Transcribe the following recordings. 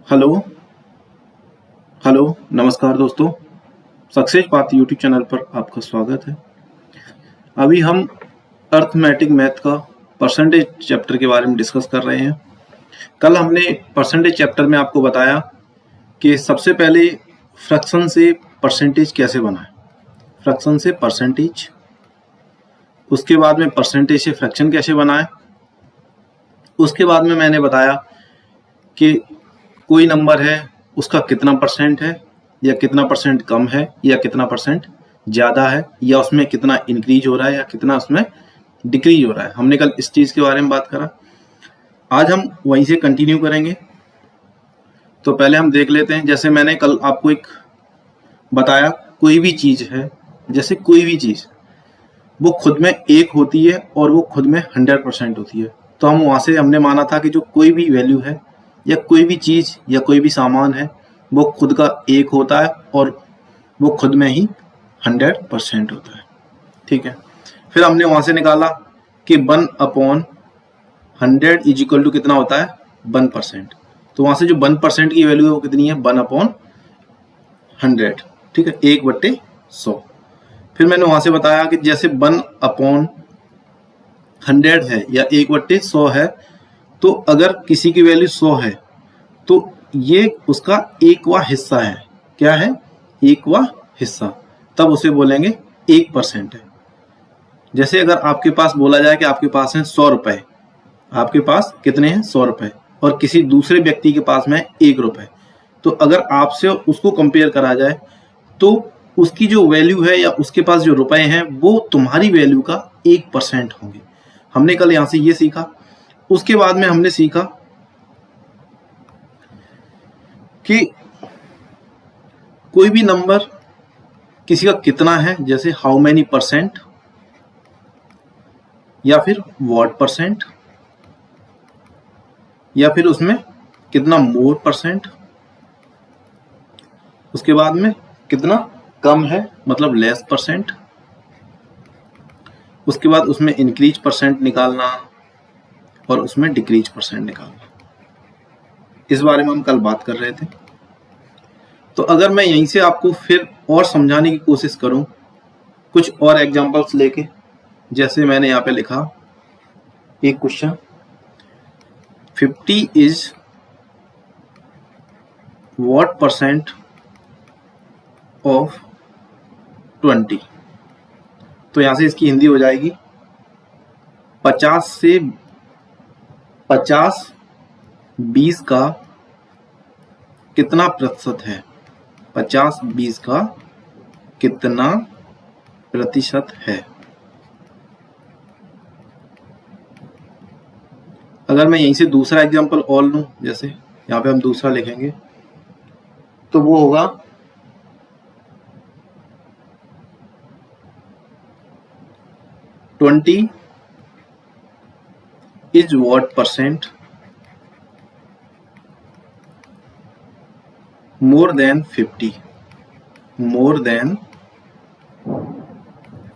Hello hello नमस्कार दोस्तों। Success path YouTube channel पर आपका स्वागत है। अभी हम अर्थमेटिक मैथ का परसेंटेज चैप्टर के बारे में डिस्कस कर रहे हैं। कल हमने परसेंटेज चैप्टर में आपको बताया कि सबसे पहले फ्रैक्शन से परसेंटेज कैसे बनाएं, फ्रैक्शन से परसेंटेज, उसके बाद में परसेंटेज से फ्रैक्शन कैसे बनाएं। उसके बाद में मैंने बताया कि कोई नंबर है उसका कितना परसेंट है या कितना परसेंट कम है या कितना परसेंट ज़्यादा है या उसमें कितना इंक्रीज हो रहा है या कितना उसमें डिक्रीज हो रहा है। हमने कल इस चीज़ के बारे में बात करा। आज हम वहीं से कंटिन्यू करेंगे। तो पहले हम देख लेते हैं, जैसे मैंने कल आपको एक बताया, कोई भी चीज़ है, जैसे कोई भी चीज़ वो खुद में एक होती है और वो खुद में 100% होती है। तो हम वहाँ से हमने माना था कि जो कोई भी वैल्यू है या कोई भी चीज़ या कोई भी सामान है वो खुद का एक होता है और वो खुद में ही 100% होता है। ठीक है। फिर हमने वहाँ से निकाला कि 1/100 इज इक्वल टू कितना होता है 1%। तो वहाँ से जो 1% की वैल्यू है वो कितनी है 1/100। ठीक है, 1/100। फिर मैंने वहाँ से बताया कि जैसे 1/100 है या 1/100 है, तो अगर किसी की वैल्यू 100 है तो ये उसका एकवा हिस्सा है। क्या है? एकवा हिस्सा। तब उसे बोलेंगे 1% है। जैसे अगर आपके पास बोला जाए कि आपके पास है 100 रुपए, आपके पास कितने हैं 100 रुपए, और किसी दूसरे व्यक्ति के पास में 1 रुपए, तो अगर आपसे उसको कंपेयर करा जाए तो उसकी जो वैल्यू है या उसके पास जो रुपए हैं वो तुम्हारी वैल्यू का 1% होंगे। हमने कल यहाँ से ये सीखा। उसके बाद में हमने सीखा कि कोई भी नंबर किसी का कितना है, जैसे हाउ मैनी परसेंट या फिर व्हाट परसेंट, या फिर उसमें कितना मोर परसेंट, उसके बाद में कितना कम है मतलब लेस परसेंट, उसके बाद उसमें इंक्रीज परसेंट निकालना और उसमें डिक्रीज परसेंट निकालना। इस बारे में हम कल बात कर रहे थे। तो अगर मैं यहीं से आपको फिर और समझाने की कोशिश करूं कुछ और एग्जांपल्स लेके, जैसे मैंने यहाँ पे लिखा एक question, 50 is what percent of 20। तो यहाँ से इसकी हिंदी हो जाएगी 50 20 का कितना प्रतिशत है, 50 20 का कितना प्रतिशत है। अगर मैं यहीं से दूसरा एग्जांपल और लूं, जैसे यहाँ पे हम दूसरा लिखेंगे तो वो होगा 20 is what percent more than 50, more than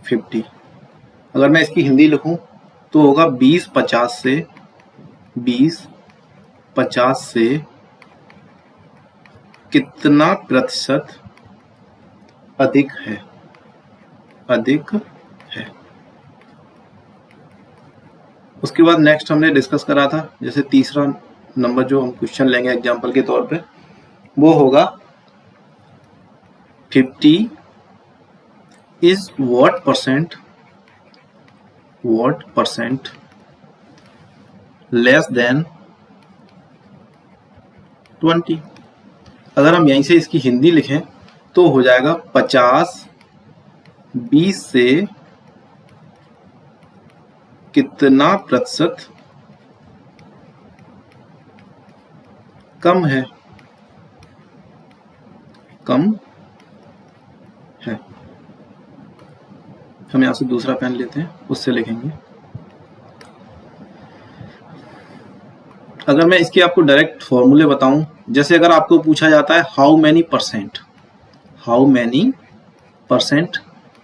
50। अगर मैं इसकी हिंदी लिखूं तो होगा 20 50 से कितना प्रतिशत अधिक है, अधिक है। उसके बाद नेक्स्ट हमने डिस्कस करा था, जैसे तीसरा नंबर जो हम क्वेश्चन लेंगे एग्जांपल के तौर पे, वो होगा 50 is what percent less than 20। अगर हम यहीं से इसकी हिंदी लिखें तो हो जाएगा 50 20 से कितना प्रतिशत कम है, कम है। हम यहां से दूसरा पेन लेते हैं, उससे लिखेंगे। अगर मैं इसके आपको डायरेक्ट फॉर्मूले बताऊं, जैसे अगर आपको पूछा जाता है हाउ मैनी परसेंट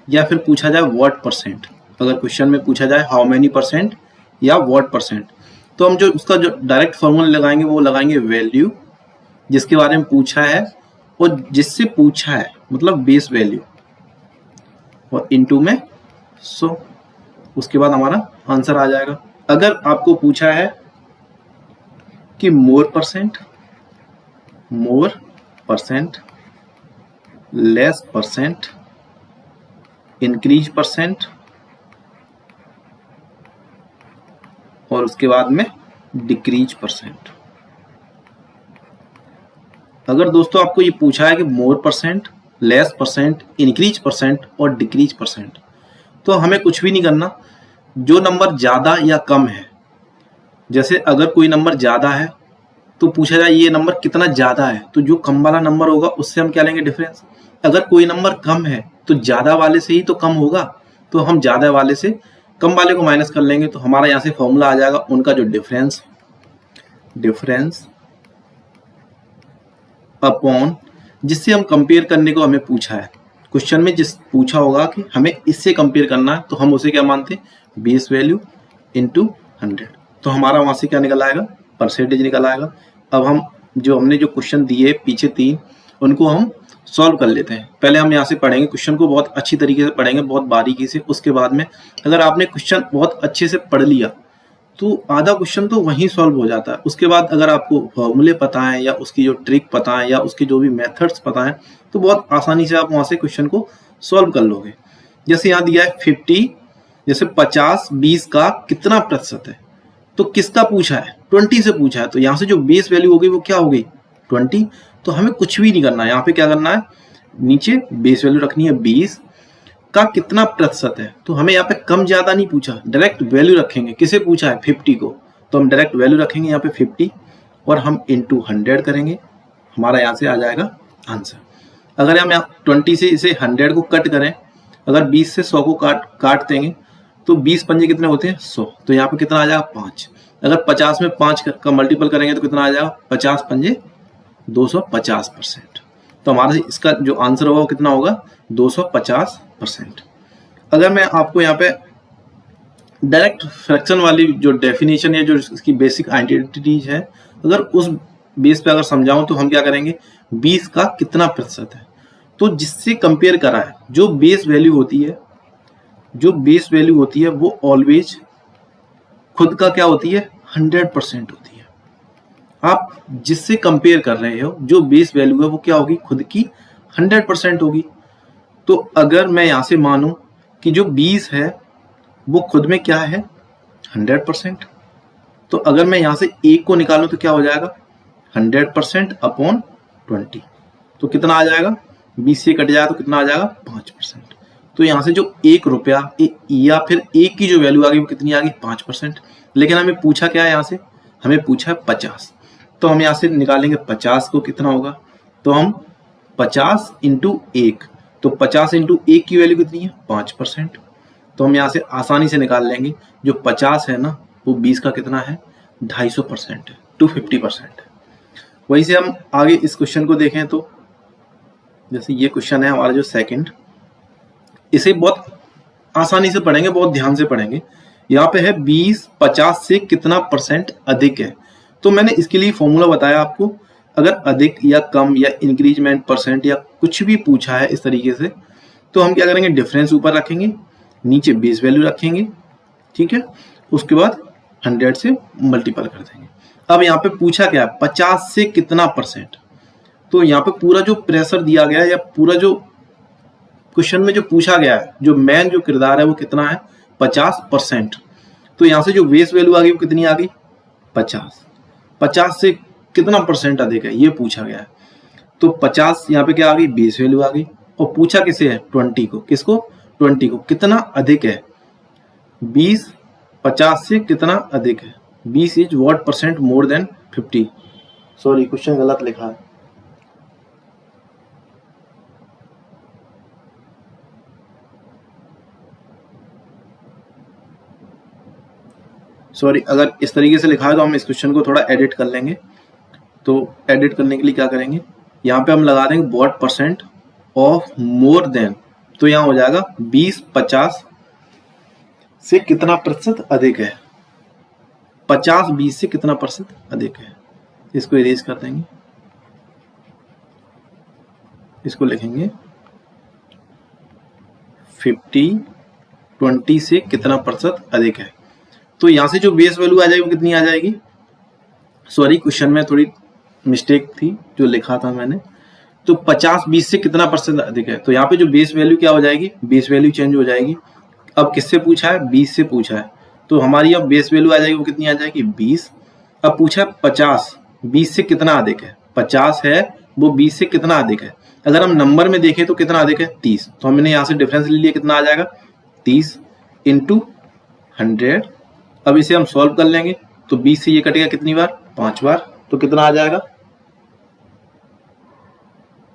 या फिर पूछा जाए व्हाट परसेंट, अगर क्वेश्चन में पूछा जाए हाउ मैनी परसेंट या व्हाट परसेंट, तो हम जो उसका जो डायरेक्ट फॉर्मूला लगाएंगे वो लगाएंगे वैल्यू जिसके बारे में पूछा है और जिससे पूछा है मतलब बेस वैल्यू और इनटू में 100, उसके बाद हमारा आंसर आ जाएगा। अगर आपको पूछा है कि more percent, less percent, increase percent और उसके बाद में डिक्रीज परसेंट। अगर दोस्तों आपको ये पूछा है कि more percent, less percent, increase percent और डिक्रीज परसेंट, तो हमें कुछ भी नहीं करना। जो नंबर ज़्यादा या कम है, जैसे अगर कोई नंबर ज़्यादा है तो पूछा जाए ये नंबर कितना ज़्यादा है, तो जो कम वाला नंबर होगा उससे हम क्या लेंगे, डिफरेंस। अगर कोई नंबर कम है तो ज़्यादा वाले से ही तो कम होगा, तो हम ज़्यादा वाले से कम वाले को माइनस कर लेंगे, तो हमारा यहाँ से फॉर्मूला आ जाएगा उनका जो डिफरेंस अपॉन, जिससे हम कंपेयर करने को हमें पूछा है। क्वेश्चन में जिस पूछा होगा कि हमें इससे कंपेयर करना है, तो हम उसे क्या मानते हैं, बेस वैल्यू इंटू 100। तो हमारा वहाँ से क्या निकल आएगा, परसेंटेज निकल आएगा। अब हम हमने जो क्वेश्चन दिए पीछे 3, उनको हम सॉल्व कर लेते हैं। पहले हम यहाँ से पढ़ेंगे क्वेश्चन को, बहुत अच्छी तरीके से पढ़ेंगे, बहुत बारीकी से। उसके बाद में अगर आपने क्वेश्चन बहुत अच्छे से पढ़ लिया तो आधा क्वेश्चन तो वहीं सॉल्व हो जाता है। उसके बाद अगर आपको फॉर्मूले पता है या उसकी जो ट्रिक पता है या उसके जो भी मेथड्स पता है, तो बहुत आसानी से आप वहाँ से क्वेश्चन को सॉल्व कर लोगे। जैसे यहाँ दिया है 50, जैसे 50-20 का कितना प्रतिशत है, तो किसका पूछा है, 20 से पूछा है, तो यहाँ से जो बेस वैल्यू हो गई वो क्या हो गई, 20। तो हमें कुछ भी नहीं करना है, यहाँ पे क्या करना है, नीचे बेस वैल्यू रखनी है 20 का कितना प्रतिशत है। तो हमें यहाँ पे कम ज्यादा नहीं पूछा, डायरेक्ट वैल्यू रखेंगे। किसे पूछा है, 50 को, तो हम डायरेक्ट वैल्यू रखेंगे यहाँ पे 50 और हम इंटू 100 करेंगे, हमारा यहाँ से आ जाएगा आंसर। अगर हम यहाँ 20 से इसे 100 को कट करें, अगर 20 से 100 को काट देंगे तो 20 पंजे कितने होते हैं, 100, तो यहाँ पे कितना आ जाएगा, 5। अगर 50 में 5 का मल्टीपल करेंगे तो कितना आ जाएगा, 50 पंजे 250%। तो हमारा इसका जो आंसर होगा वो कितना होगा, 250%। अगर मैं आपको यहाँ पे डायरेक्ट फ्रैक्शन वाली जो डेफिनेशन है, जो इसकी बेसिक आइडेंटिटीज है, अगर उस बेस पे अगर समझाऊं तो हम क्या करेंगे, 20 का कितना प्रतिशत है, तो जिससे कंपेयर करा है, जो बेस वैल्यू होती है वो ऑलवेज खुद का क्या होती है, 100% होती है। आप जिससे कंपेयर कर रहे हो, जो बेस वैल्यू है वो क्या होगी, खुद की 100% होगी। तो अगर मैं यहाँ से मानूं कि जो 20 है वो खुद में क्या है, 100%, तो अगर मैं यहाँ से 1 को निकालूं तो क्या हो जाएगा, 100% अपॉन 20, तो कितना आ जाएगा, 20 से कट जाएगा तो कितना आ जाएगा, 5%। तो यहाँ से जो 1 रुपया या फिर 1 की जो वैल्यू आ गई वो कितनी आ गई, 5%। लेकिन हमें पूछा क्या है, यहाँ से हमें पूछा है 50, तो हम यहाँ से निकालेंगे 50 को, कितना होगा, तो हम 50 इंटू 1, तो 50 इंटू 1 की वैल्यू कितनी है, 5%। तो हम यहाँ से आसानी से निकाल लेंगे, जो 50 है ना वो 20 का कितना है, 250% है, 250% है। वहीं से हम आगे इस क्वेश्चन को देखें तो जैसे ये क्वेश्चन है हमारा जो सेकंड, इसे बहुत आसानी से पढ़ेंगे, बहुत ध्यान से पढ़ेंगे। यहाँ पे है 20 50 से कितना परसेंट अधिक है, तो मैंने इसके लिए फॉर्मूला बताया आपको। अगर अधिक या कम या इंक्रीजमेंट परसेंट या कुछ भी पूछा है इस तरीके से, तो हम क्या करेंगे, डिफरेंस ऊपर रखेंगे, नीचे बेस वैल्यू रखेंगे, ठीक है, उसके बाद 100 से मल्टीपल कर देंगे। अब यहाँ पे पूछा क्या है, 50 से कितना परसेंट, तो यहाँ पे पूरा जो प्रेशर दिया गया है या पूरा जो क्वेश्चन में जो पूछा गया है, जो मेन जो किरदार है वो कितना है, 50%। तो यहाँ से जो बेस वैल्यू आ गई वो कितनी आ गई, 50। 50 से कितना परसेंट अधिक है ये पूछा गया है, तो 50 यहाँ पे क्या आ गई, बेस वैल्यू आ गई, और पूछा किसे है, 20 को, किसको, 20 को, कितना अधिक है, 20 50 से कितना अधिक है, 20 is what percent more than 50। Sorry question गलत लिखा है, सॉरी, अगर इस तरीके से लिखा है तो हम इस क्वेश्चन को थोड़ा एडिट कर लेंगे। तो एडिट करने के लिए क्या करेंगे, यहाँ पे हम लगा देंगे what percent of more than, तो यहाँ हो जाएगा 20 50 से कितना प्रतिशत अधिक है, 50 20 से कितना प्रतिशत अधिक है। इसको इरेज कर देंगे, इसको लिखेंगे 20 से कितना प्रतिशत अधिक है। तो यहाँ से जो बेस वैल्यू आ जाएगी वो कितनी आ जाएगी, सॉरी क्वेश्चन में थोड़ी मिस्टेक थी जो लिखा था मैंने, तो 50-20 से कितना परसेंट अधिक है, तो यहाँ पे जो बेस वैल्यू क्या हो जाएगी, बेस वैल्यू चेंज हो जाएगी। अब किससे पूछा है, 20 से पूछा है, तो हमारी अब बेस वैल्यू आ जाएगी वो कितनी आ जाएगी 20। अब पूछा है 50, 20 से कितना अधिक है, 50 है वो 20 से कितना अधिक है। अगर हम नंबर में देखें तो कितना अधिक है 30, तो हमने यहाँ से डिफरेंस ले लिया, कितना आ जाएगा 30 इंटू 100। अब इसे हम सॉल्व कर लेंगे, तो 20 से ये कटेगा कितनी बार, 5 बार, तो कितना आ जाएगा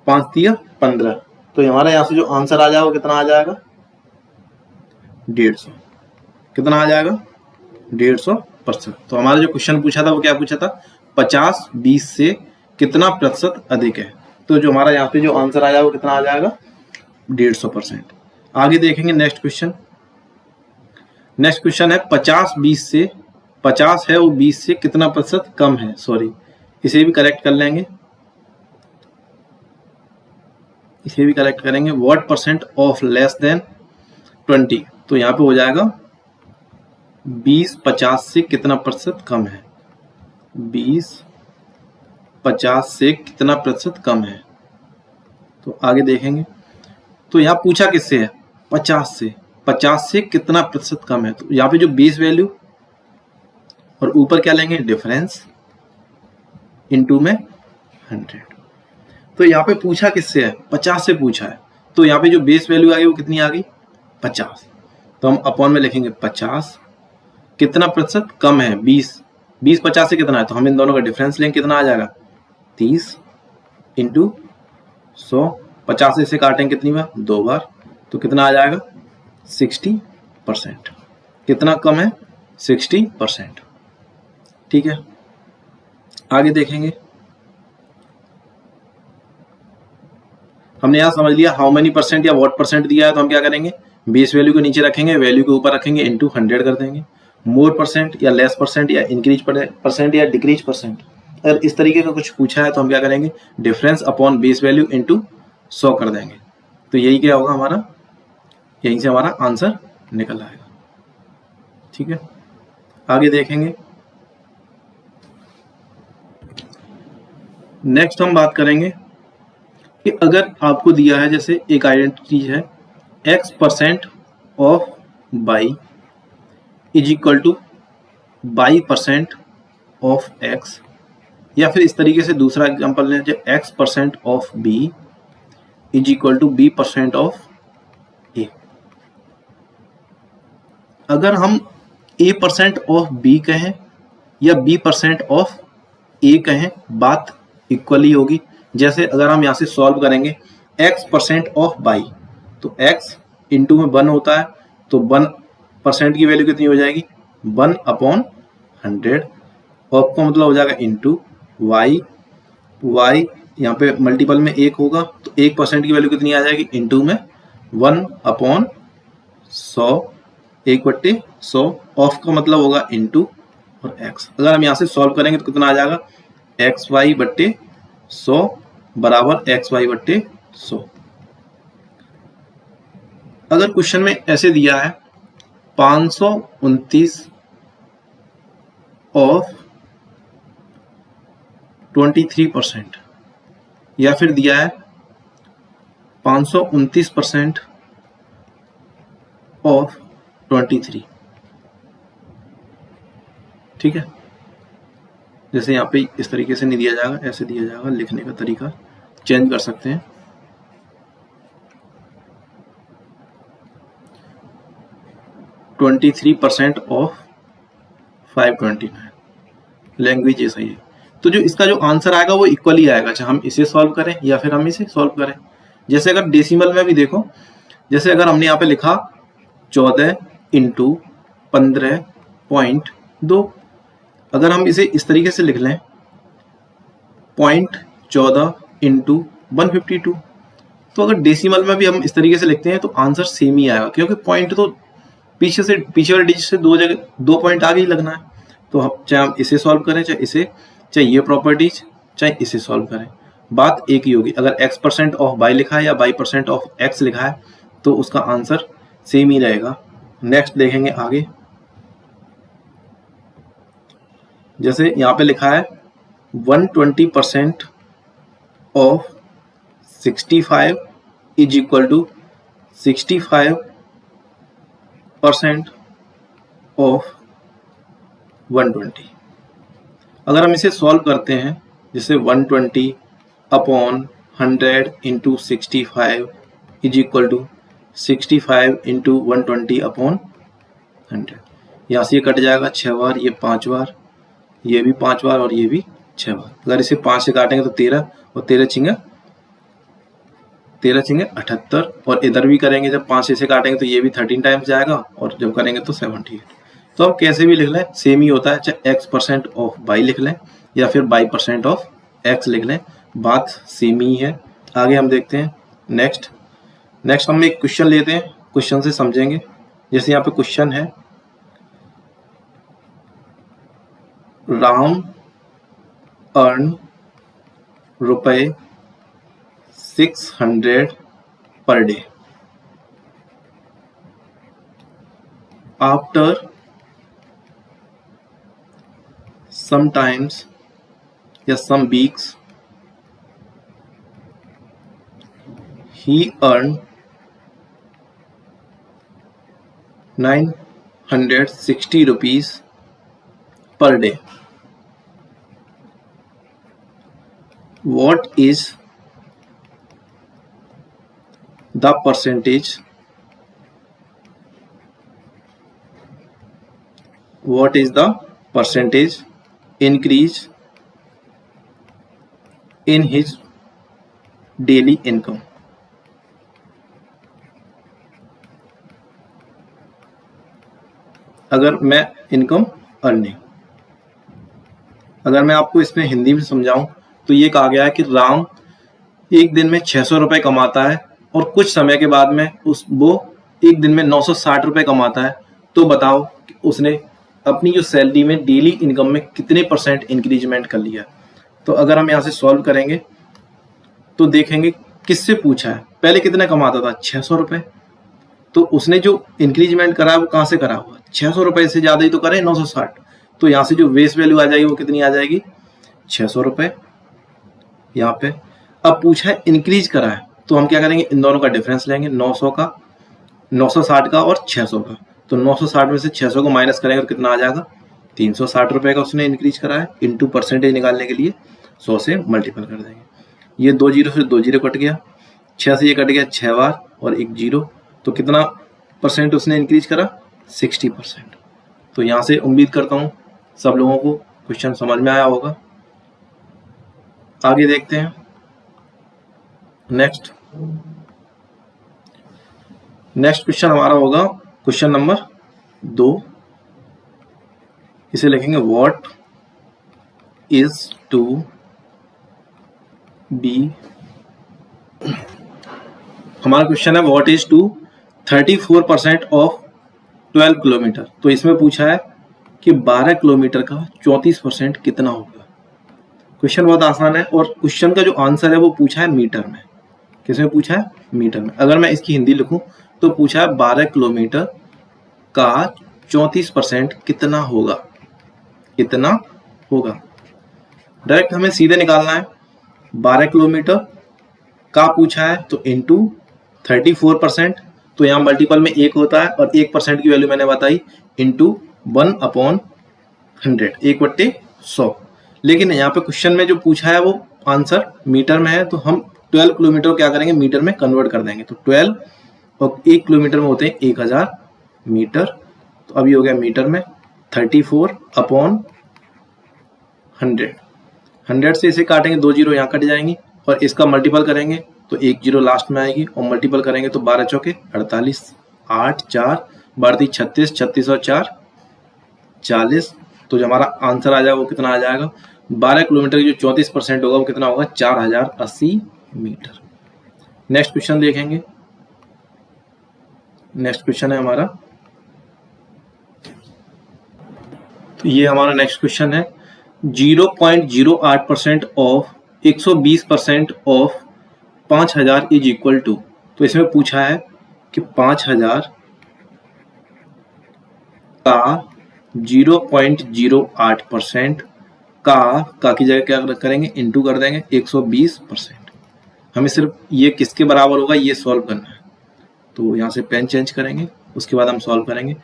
5 दिया 15। तो हमारा यहाँ से जो आंसर आ जाएगा वो कितना आ जाएगा 150, कितना आ जाएगा 150%। तो हमारा जो क्वेश्चन पूछा था वो क्या पूछा था, 50-20 से कितना प्रतिशत अधिक है, तो जो हमारा यहाँ पे जो आंसर आया वो कितना आ जाएगा 150%। आगे देखेंगे नेक्स्ट क्वेश्चन। नेक्स्ट क्वेश्चन है 50-20 से, 50 है वो 20 से कितना प्रतिशत कम है, सॉरी इसे भी करेक्ट कर लेंगे, इसे भी करेक्ट करेंगे, what percent of less than 20, तो यहाँ पे हो जाएगा 20 50 से कितना प्रतिशत कम है, 20 50 से कितना प्रतिशत कम है। तो आगे देखेंगे, तो यहाँ पूछा किससे है 50 से कितना प्रतिशत कम है, तो यहाँ पे जो बेस वैल्यू और ऊपर क्या लेंगे डिफरेंस इनटू में 100। तो यहाँ पे पूछा किससे है 50 से पूछा है, तो यहाँ पे जो बेस वैल्यू आ गई वो कितनी आ गई 50, तो हम अपॉन में लिखेंगे 50 कितना प्रतिशत कम है 20 50 से कितना है, तो हम इन दोनों का डिफरेंस लेंगे, कितना आ जाएगा 30 इंटू 100, 50 से काटेंगे कितनी बार 2 बार, तो कितना आ जाएगा 60%, कितना कम है 60%। ठीक है, आगे देखेंगे, हमने यहाँ समझ लिया हाउ मेनी परसेंट या व्हाट परसेंट दिया है, तो हम क्या करेंगे बेस वैल्यू को नीचे रखेंगे, वैल्यू के ऊपर रखेंगे, इंटू 100 कर देंगे। मोर परसेंट या लेस परसेंट या इंक्रीज परसेंट या डिक्रीज परसेंट, अगर इस तरीके का कुछ पूछा है तो हम क्या करेंगे difference upon base value into 100 कर देंगे, तो यही क्या होगा हमारा, यहीं से हमारा आंसर निकल आएगा। ठीक है, आगे देखेंगे, नेक्स्ट हम बात करेंगे कि अगर आपको दिया है जैसे एक आइडेंटिटी है x% of y is equal to y% of x, या फिर इस तरीके से दूसरा एग्जांपल लें जो x% of b is equal to b% of a। अगर हम a% ऑफ b कहें या b% ऑफ a कहें, बात इक्वली होगी। जैसे अगर हम यहाँ से सॉल्व करेंगे x% ऑफ y, तो x इंटू में 1 होता है, तो 1% की वैल्यू कितनी हो जाएगी 1/100, ऑफ का मतलब हो जाएगा इंटू y, y यहाँ पे मल्टीपल में 1 होगा, तो 1% की वैल्यू कितनी आ जाएगी इंटू में 1/100, 1/100, ऑफ का मतलब होगा इंटू और x। अगर हम यहाँ से सॉल्व करेंगे तो कितना आ जाएगा xy/100 बराबर xy/100। अगर क्वेश्चन में ऐसे दिया है 529 ऑफ 23%, या फिर दिया है 529% ऑफ 23, ठीक है, जैसे यहाँ पे इस तरीके से नहीं दिया जाएगा, ऐसे दिया जाएगा, लिखने का तरीका चेंज कर सकते हैं। 23% ऑफ 529, लैंग्वेज ये सही है। तो जो इसका जो आंसर आएगा वो इक्वल ही आएगा, चाहे हम इसे सॉल्व करें या फिर हम इसे सॉल्व करें। जैसे अगर डेसिमल में भी देखो, जैसे अगर हमने यहाँ पे लिखा 14 इंटू 15.2, अगर हम इसे इस तरीके से लिख लें 0.14 इंटू 152, तो अगर डेसिमल में भी हम इस तरीके से लिखते हैं तो आंसर सेम ही आएगा, क्योंकि पॉइंट तो पीछे वाले डिजिट से 2 पॉइंट आगे ही लगना है। तो हम चाहे हम इसे सॉल्व करें, चाहे ये प्रॉपर्टीज, चाहे इसे सॉल्व करें, बात एक ही होगी। अगर x% ऑफ y लिखा है या y% ऑफ x लिखा है तो उसका आंसर सेम ही रहेगा। नेक्स्ट देखेंगे आगे, जैसे यहाँ पे लिखा है 120% of 65 is equal to 65% of 120। अगर हम इसे सॉल्व करते हैं, जैसे 120 upon 100 into 65 is equal to 65 into 120 upon 100। यहाँ से ये कट जाएगा 6 बार, ये 5 बार, ये भी 5 बार और ये भी 6 बार। अगर इसे 5 से काटेंगे तो 13 और 13 छिंगे 78, और इधर भी करेंगे जब 5 से काटेंगे तो ये भी 13 टाइम्स जाएगा और जब करेंगे तो 78। तो हम कैसे भी लिख लें सेम ही होता है, चाहे x% ऑफ y लिख लें या फिर y% ऑफ x लिख लें, बात सेम ही है। आगे हम देखते हैं नेक्स्ट हम एक क्वेश्चन लेते हैं, क्वेश्चन से समझेंगे। जैसे यहाँ पे क्वेश्चन है, राम अर्न रुपए 600 पर डे आफ्टर sometimes या some weeks he earned 960 rupees per day. What is the percentage increase in his daily income? अगर मैं इनकम अर्निंग, अगर मैं आपको इसमें हिंदी में समझाऊं तो ये कहा गया है कि राम एक दिन में 600 रुपए कमाता है और कुछ समय के बाद में वो एक दिन में 960 रुपए कमाता है। तो बताओ कि उसने अपनी जो सैलरी में डेली इनकम में कितने परसेंट इंक्रीजमेंट कर लिया। तो अगर हम यहाँ से सॉल्व करेंगे तो देखेंगे किससे पूछा है, पहले कितना कमाता था 600 रुपए, तो उसने जो इंक्रीजमेंट करा है वो कहाँ से करा हुआ, 600 रुपए से ज्यादा ही तो करे 960। तो यहाँ से जो बेस वैल्यू आ जाएगी वो कितनी आ जाएगी 600 रुपए यहाँ पे। अब पूछा है इंक्रीज करा है तो हम क्या करेंगे, इन दोनों का डिफरेंस लेंगे, 960 का और 600 का। तो 960 में से 600 को माइनस करेंगे तो कितना आ जाएगा 360 रुपए का उसने इंक्रीज करा है। इंटू परसेंटेज निकालने के लिए 100 से मल्टीपल कर देंगे। ये 2 जीरो से 2 जीरो कट गया, 6 से ये कट गया 6 बार और 1 जीरो, तो कितना परसेंट उसने इंक्रीज करा 60%। तो यहाँ से उम्मीद करता हूँ सब लोगों को क्वेश्चन समझ में आया होगा। आगे देखते हैं नेक्स्ट क्वेश्चन हमारा होगा क्वेश्चन नंबर 2। इसे लिखेंगे व्हाट इज टू बी, हमारा क्वेश्चन है what is to 34% of 12 kilometre. तो इसमें पूछा है कि 12 किलोमीटर का 34% कितना होगा। क्वेश्चन बहुत आसान है और क्वेश्चन का जो आंसर है वो पूछा है मीटर में। किसमें पूछा है, मीटर में। अगर मैं इसकी हिंदी लिखूं तो पूछा है 12 किलोमीटर का 34% कितना होगा, डायरेक्ट हमें सीधे निकालना है। 12 किलोमीटर का पूछा है तो इंटू 34%, तो यहाँ मल्टीपल में 1 होता है और 1% की वैल्यू मैंने बताई इंटू 1/100, 1/100। लेकिन यहाँ पे क्वेश्चन में जो पूछा है वो आंसर मीटर में है, तो हम 12 किलोमीटर क्या करेंगे, मीटर में कन्वर्ट कर देंगे। तो 12 और 1 किलोमीटर में होते हैं 1000 मीटर। तो अभी हो गया मीटर में 34/100। 100 से इसे काटेंगे, 2 जीरो यहाँ कट जाएंगी और इसका मल्टीपल करेंगे तो 1 जीरो लास्ट में आएगी और मल्टीपल करेंगे तो 12 चौके 48, 8 4 12 36, 36 और 4 40। तो जो हमारा आंसर आ जाएगा वो कितना आ जाएगा, 12 किलोमीटर की जो 34% होगा वो कितना होगा 4080 मीटर। नेक्स्ट क्वेश्चन देखेंगे। नेक्स्ट क्वेश्चन है हमारा, तो ये हमारा नेक्स्ट क्वेश्चन है 0.08% of 120% of 5000 is equal to, तो इसमें पूछा है कि 5000 का 0.08% का की जगह क्या करेंगे, इंटू कर देंगे 120%। हमें सिर्फ ये किसके बराबर होगा ये सॉल्व करना है, तो यहाँ से पेन चेंज करेंगे, उसके बाद हम सॉल्व करेंगे।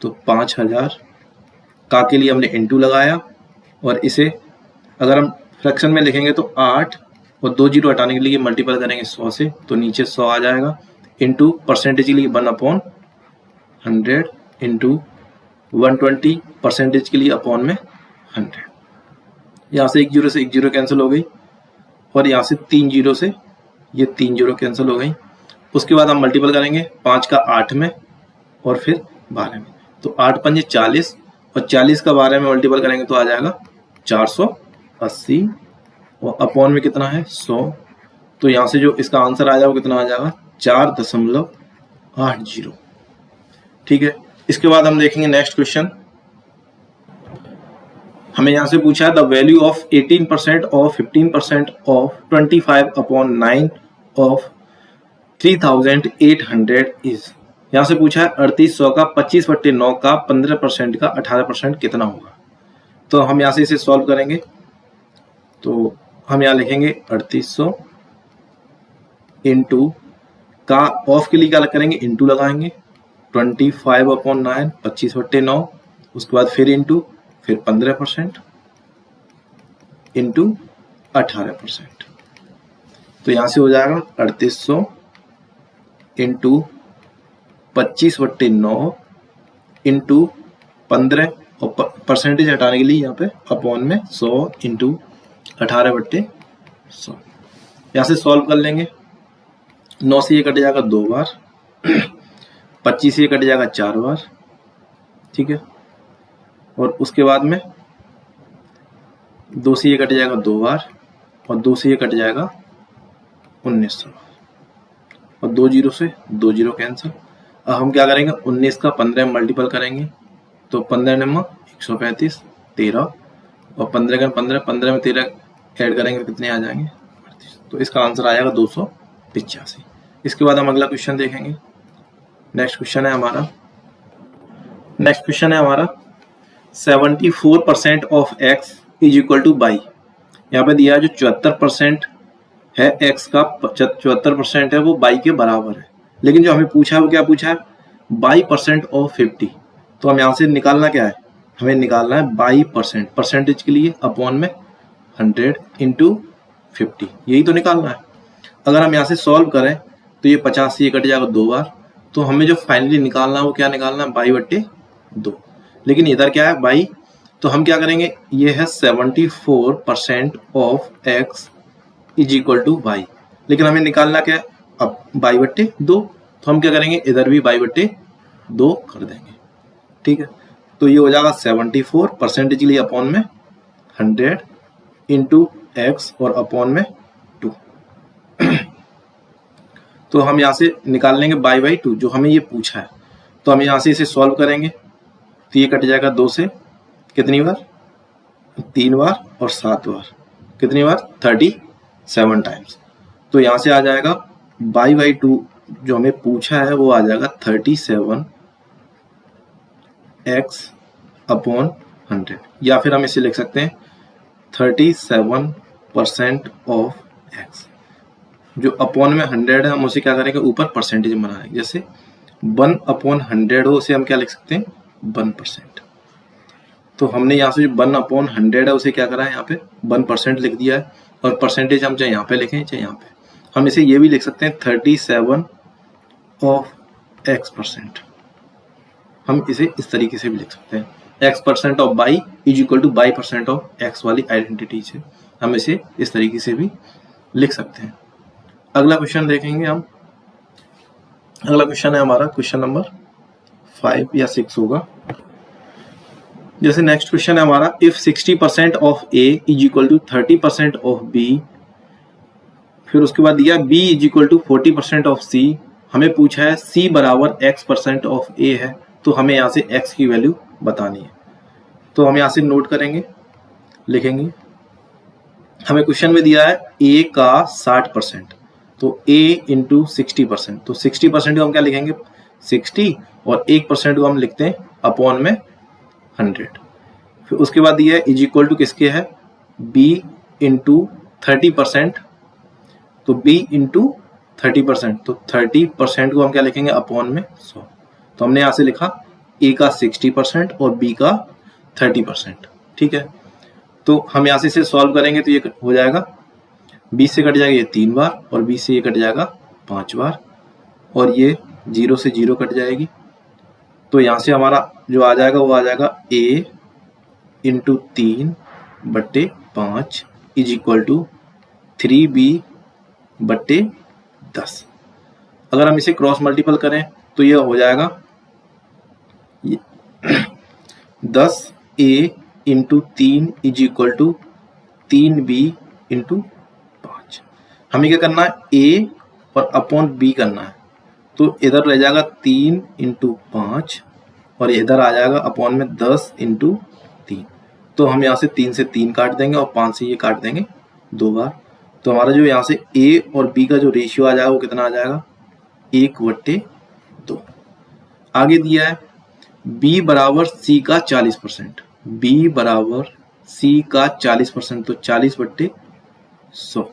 तो 5000 का के लिए हमने इंटू लगाया, और इसे अगर हम फ्रैक्शन में लिखेंगे तो 8 और 2 जीरो हटाने के लिए मल्टीपल करेंगे 100 से, तो नीचे 100 आ जाएगा, इंटू परसेंटेज के लिए 1/100 इंटू 120 परसेंटेज के लिए अपॉन में 100। यहाँ से एक जीरो कैंसिल हो गई, और यहाँ से 3 जीरो से ये 3 जीरो कैंसिल हो गई। उसके बाद हम मल्टीपल करेंगे 5 का 8 में और फिर 12 में, तो 8 पंजे 40 और 40 का 12 में मल्टीपल करेंगे तो आ जाएगा 480, और अपॉन में कितना है 100, तो यहाँ से जो इसका आंसर आ जाएगा वो कितना आ जाएगा 4.80। ठीक है, इसके बाद हम देखेंगे नेक्स्ट क्वेश्चन। हमें यहाँ से पूछा है द वैल्यू ऑफ 18% और 15% ऑफ 25/9 ऑफ 3800 इज। यहाँ से पूछा है 3800 का 25/9 का 15% का 18% कितना होगा। तो हम यहाँ से इसे सॉल्व करेंगे, तो हम यहाँ लिखेंगे 3800 इंटू का ऑफ के लिए क्या करेंगे, इंटू लगाएंगे 25/9 25/9, उसके बाद फिर इंटू, फिर 15% इंटू 18%, तो यहाँ से हो जाएगा 3800 इंटू 25/9 इंटू 15, और परसेंटेज हटाने के लिए यहाँ पे अपॉन में 100 इंटू 18/100। यहाँ से सॉल्व कर लेंगे, 9 से ये कट जाएगा 2 बार, 25 से ये कट जाएगा 4 बार, ठीक है, और उसके बाद में 2 से ये कट जाएगा 2 बार, और 2 से ये कट जाएगा 1900, और 2 जीरो से 2 जीरो कैंसिल। अब हम क्या करेंगे, 19 का 15 में मल्टीपल करेंगे, तो 15 नंबर 135 13, और 15 का 15 में 13 ऐड करेंगे कितने आ जाएंगे 38, तो इसका आंसर आ जाएगा 285। इसके बाद हम अगला क्वेश्चन देखेंगे। नेक्स्ट क्वेश्चन है हमारा 74% of x is equal two by. यहाँ पे दिया है जो 74% है x का 74% है वो बाई के बराबर है, लेकिन जो हमें पूछा है वो क्या पूछा है, बाई % ऑफ 50। तो हम यहाँ से निकालना क्या है, हमें निकालना है बाई %, परसेंटेज के लिए अपॉन में 100 इंटू 50, यही तो निकालना है। अगर हम यहाँ से सॉल्व करें तो ये 50 से ये कट जाएगा 2 बार, तो हमें जो फाइनली निकालना है वो क्या निकालना है, बाई/2। लेकिन इधर क्या है बाई, तो हम क्या करेंगे, ये है 74% of x is equal two by, लेकिन हमें निकालना क्या है अब बाई/2, तो हम क्या करेंगे इधर भी बाई/2 कर देंगे, ठीक है। तो ये हो जाएगा 74 परसेंटेज के लिए अपॉन में 100 इंटू एक्स और अपॉन में 2। तो हम यहाँ से निकाल लेंगे बाई/2 जो हमें ये पूछा है, तो हम यहाँ से इसे सॉल्व करेंगे, तो ये कट जाएगा 2 से कितनी बार, 3 बार और 7 बार, कितनी बार 37 टाइम्स। तो यहाँ से आ जाएगा बाई/2 जो हमें पूछा है वो आ जाएगा 37x अपॉन 100, या फिर हम इसे लिख सकते हैं 37% ऑफ x। जो अपॉन में 100 है हम उसे क्या करेंगे ऊपर परसेंटेज में बनाएंगे, जैसे 1/100 हो उसे हम क्या लिख सकते हैं 1%। तो हमने यहाँ से जो 1/100 है उसे क्या करा है यहाँ पे 1% लिख दिया है, और परसेंटेज हम चाहे यहाँ पे लिखें चाहे यहाँ पे, हम इसे ये भी लिख सकते हैं 37 ऑफ x%। हम इसे इस तरीके से भी लिख सकते हैं, x% of by is equal two by% of x वाली आइडेंटिटी से हम इसे इस तरीके से भी लिख सकते हैं। अगला क्वेश्चन देखेंगे हम। अगला क्वेश्चन है हमारा क्वेश्चन नंबर 5 या 6 होगा। जैसे नेक्स्ट क्वेश्चन है हमारा, if 60% of a is equal to 30% of b, फिर उसके बाद दिया b is equal to 40% of c। हमें पूछा है c बराबर x% ऑफ a है, तो हमें यहाँ से x की वैल्यू बतानी है। तो हम यहाँ से नोट करेंगे, लिखेंगे हमें क्वेश्चन में दिया है ए का 60%, तो ए इंटू 60%, तो 60% को हम क्या लिखेंगे 60 और 1% को हम लिखते हैं अपॉन में 100। फिर उसके बाद दिया है इज इक्वल टू किसके है बी इंटू 30%, तो b इंटू 30%, तो 30% को हम क्या लिखेंगे अपॉन में 100। तो हमने यहाँ से लिखा a का 60% और b का 30%। ठीक है, तो हम यहाँ से इसे सॉल्व करेंगे तो ये हो जाएगा 20 से कट जाएगा ये 3 बार और 20 से ये कट जाएगा 5 बार और ये 0 से 0 कट जाएगी। तो यहाँ से हमारा जो आ जाएगा वो आ जाएगा a into 3/5 is equal to 3b बट्टे 10। अगर हम इसे क्रॉस मल्टीपल करें तो ये हो जाएगा 10a into 3 is equal to 3b into 5। हमें क्या करना है a और अपॉन b करना है, तो इधर रह जाएगा 3 इंटू 5 और इधर आ जाएगा अपॉन में 10 इंटू 3। तो हम यहाँ से 3 से 3 काट देंगे और 5 से ये काट देंगे 2 बार। तो हमारा जो यहाँ से a और b का जो रेशियो आ जाएगा वो कितना आ जाएगा 1/2। आगे दिया है b बराबर c का 40%, b बराबर c का 40%, तो 40/100।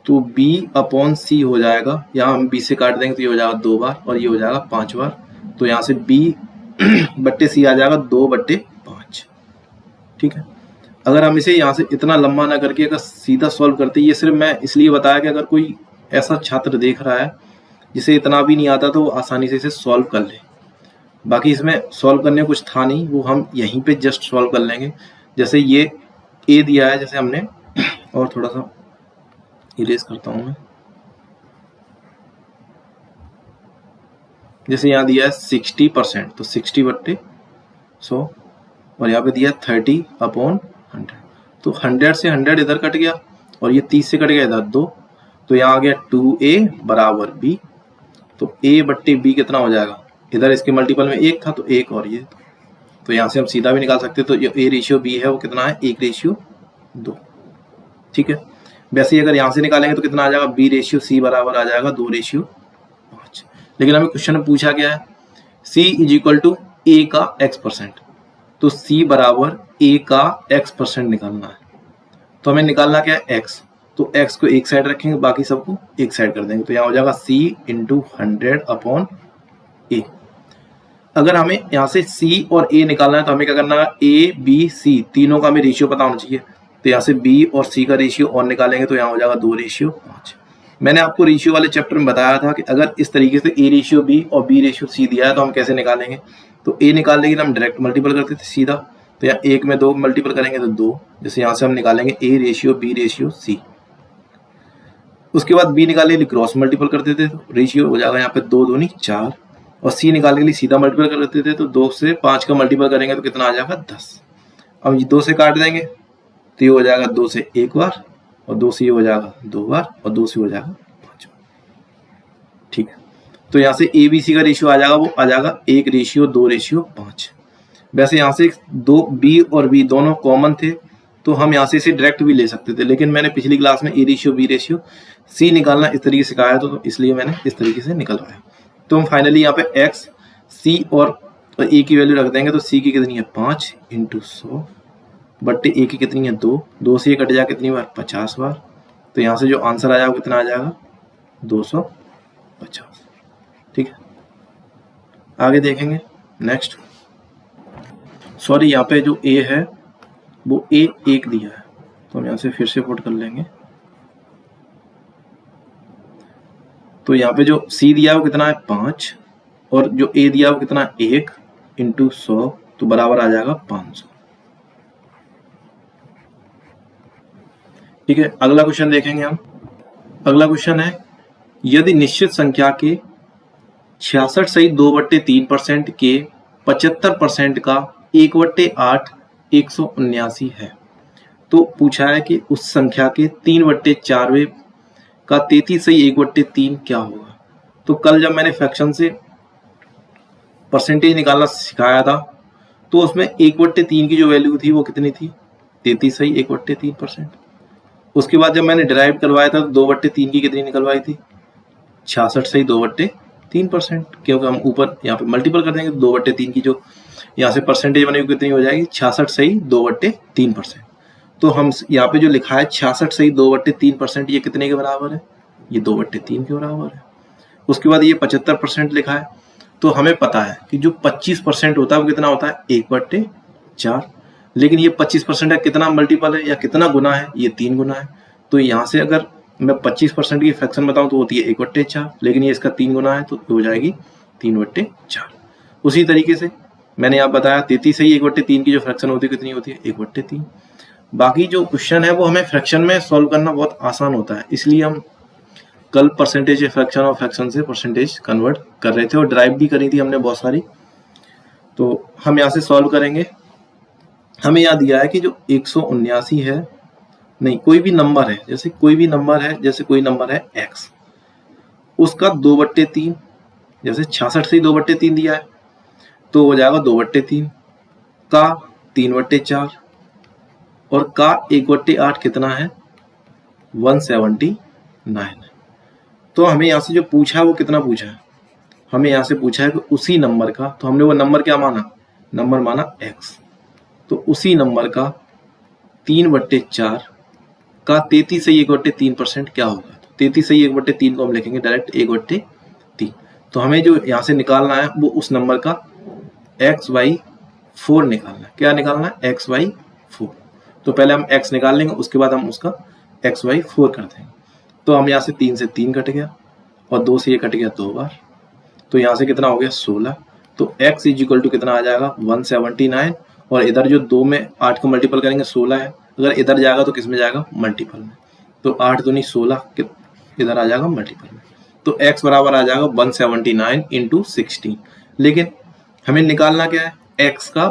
तो b अपॉन c हो जाएगा, यहाँ हम b से काट देंगे तो ये हो जाएगा 2 बार और ये हो जाएगा 5 बार। तो यहाँ से b बट्टे c आ जाएगा 2/5। ठीक है, अगर हम इसे यहाँ से इतना लंबा ना करके अगर सीधा सॉल्व करते, ये सिर्फ मैं इसलिए बताया कि अगर कोई ऐसा छात्र देख रहा है जिसे इतना भी नहीं आता तो वो आसानी से इसे सॉल्व कर ले। बाकी इसमें सॉल्व करने कुछ था नहीं, वो हम यहीं पे जस्ट सॉल्व कर लेंगे। जैसे ये ए दिया है, जैसे हमने और थोड़ा सा इरेज करता हूँ मैं, जैसे यहाँ दिया है 60%, तो 60/100 और यहाँ पे दिया 30/100, तो 100 से 100 इधर कट गया और ये 30 से कट गया इधर 2, तो यहाँ आ गया 2a बराबर b। तो a/b कितना हो जाएगा, इधर इसके मल्टीपल में 1 था तो 1 और ये, तो यहाँ से हम सीधा भी निकाल सकते। तो ये a/b है वो कितना है 1/2। ठीक है, वैसे ही अगर यहाँ से निकालेंगे तो कितना आ जाएगा b/c बराबर आ जाएगा 2/5। लेकिन हमें क्वेश्चन में पूछा गया है c is equal to a का x%, तो c बराबर a का x% निकालना है। तो हमें निकालना क्या है x, तो x को एक साइड रखेंगे बाकी सबको एक साइड कर देंगे, तो यहाँ हो जाएगा c इंटू 100/a। अगर हमें यहाँ से c और a निकालना है तो हमें क्या करना है a b c तीनों का हमें रेशियो पता होना चाहिए। तो यहाँ से b और c का रेशियो और निकालेंगे तो यहाँ हो जाएगा 2/5। मैंने आपको रेशियो वाले चैप्टर में बताया था कि अगर इस तरीके से a/b और b/c दिया है तो हम कैसे निकालेंगे। तो a निकालने के लिए हम डायरेक्ट मल्टीपल करते थे सीधा, तो यहाँ 1 में 2 मल्टीपल करेंगे तो 2, जैसे यहाँ से हम निकालेंगे a/b/c। उसके बाद b निकालने के लिए क्रॉस मल्टीपल करते थे तो रेशियो हो जाएगा यहाँ पे 2 दूनी 4, और c निकालने के लिए सीधा मल्टीपल करते थे तो 2 से 5 का मल्टीपल करेंगे तो कितना आ जाएगा 10। अब ये 2 से काट देंगे तो ये हो जाएगा 2 से 1 बार और 2 से ये हो जाएगा 2 बार और 2 से हो जाएगा 5 बार। ठीक है, तो यहाँ से a b c का रेशियो आ जाएगा वो आ जाएगा 1/2/5। वैसे यहाँ से 2 b और b दोनों कॉमन थे तो हम यहाँ से इसे डायरेक्ट भी ले सकते थे, लेकिन मैंने पिछली क्लास में a/b/c निकालना इस तरीके से सिखाया तो इसलिए मैंने इस तरीके से निकलवाया। तो हम फाइनली यहाँ पे x c और a की वैल्यू रख देंगे, तो c की कितनी है 5 इंटू 100 बट्टे a की कितनी है 2, 2 से ये कट जाएगा कितनी बार 50 बार। तो यहाँ से जो आंसर आ जाएगा वो कितना आ जाएगा 250। ठीक है, आगे देखेंगे नेक्स्ट। सॉरी, यहाँ पे जो a है वो a1 दिया है, तो हम यहाँ से फिर से पुट कर लेंगे। तो यहाँ पे जो c दिया है वो कितना है 5 और जो a दिया है वो कितना है 1 इंटू 100, तो बराबर आ जाएगा 500। ठीक है, अगला क्वेश्चन देखेंगे हम। अगला क्वेश्चन है यदि निश्चित संख्या के 66 सही 2/3% के 75% का 1/8 179 है, तो पूछा है कि उस संख्या के 3/4 का 33 सही 1/3 क्या होगा। तो कल जब मैंने फ्रैक्शन से परसेंटेज निकालना सिखाया था तो उसमें 1/3 की जो वैल्यू थी वो कितनी थी 33 सही 1/3%। उसके बाद जब मैंने डिराइव करवाया था तो 2/3 की कितनी निकलवाई थी, 66 से ही 2/3%, क्योंकि हम ऊपर यहाँ पे मल्टीपल कर देंगे तो 2/3 की जो यहाँ से परसेंटेज बनी हुई कितनी हो जाएगी, 66 से ही 2/3%। तो हम यहाँ पे जो लिखा है 66 से ही 2/3%, ये कितने के बराबर है, ये 2/3 के बराबर है। उसके बाद ये 75% लिखा है, तो हमें पता है कि जो 25% होता है वो कितना होता है, 1/4। लेकिन ये 25% का कितना मल्टीपल है या कितना गुना है, ये 3 गुना है। तो यहाँ से अगर मैं 25% की फ्रैक्शन बताऊं तो होती है 1/4, लेकिन ये इसका 3 गुना है तो हो जाएगी 3/4। उसी तरीके से मैंने आप बताया 33 से ही 1/3 की जो फ्रैक्शन होती है कितनी होती है, 1/3। बाकी जो क्वेश्चन है वो हमें फ्रैक्शन में सॉल्व करना बहुत आसान होता है, इसलिए हम कल परसेंटेज फ्रैक्शन और फ्रैक्शन से परसेंटेज कन्वर्ट कर रहे थे और ड्राइव भी करी थी हमने बहुत सारी। तो हम यहाँ से सॉल्व करेंगे। हमें याद दिया है कि जो 179 है, नहीं कोई भी नंबर है, जैसे कोई भी नंबर है, जैसे कोई नंबर है x, उसका 2/3, जैसे 66 से 2/3 दिया है तो हो जाएगा 2/3, का 3/4 और का 1/8 कितना है, 179। तो हमें यहाँ से जो पूछा है वो कितना पूछा है, हमें यहाँ से पूछा है कि उसी नंबर का, तो हमने वो नंबर क्या माना, नंबर माना x, तो उसी नंबर का 3/4 का 33 से 1/3% क्या होगा। तो 33 से 1/3 को हम लिखेंगे डायरेक्ट 1/3। तो हमें जो यहाँ से निकालना है वो उस नंबर का x/4 निकालना है। क्या निकालना है, x/4। तो पहले हम x निकाल लेंगे, उसके बाद हम उसका x/4 कर देंगे। तो हम यहाँ से 3 से 3 कट गया और 2 से ये कट गया 2 बार, तो यहाँ से कितना हो गया 16। तो x इक्वल टू कितना आ जाएगा 179, और इधर जो 2 में 8 को मल्टीपल करेंगे 16 है, अगर इधर जाएगा तो किस में जाएगा, मल्टीपल में। तो 8 दूनी 16 इधर आ जाएगा मल्टीपल में, तो x बराबर आ जाएगा 179 इंटू 16। लेकिन हमें निकालना क्या है, x का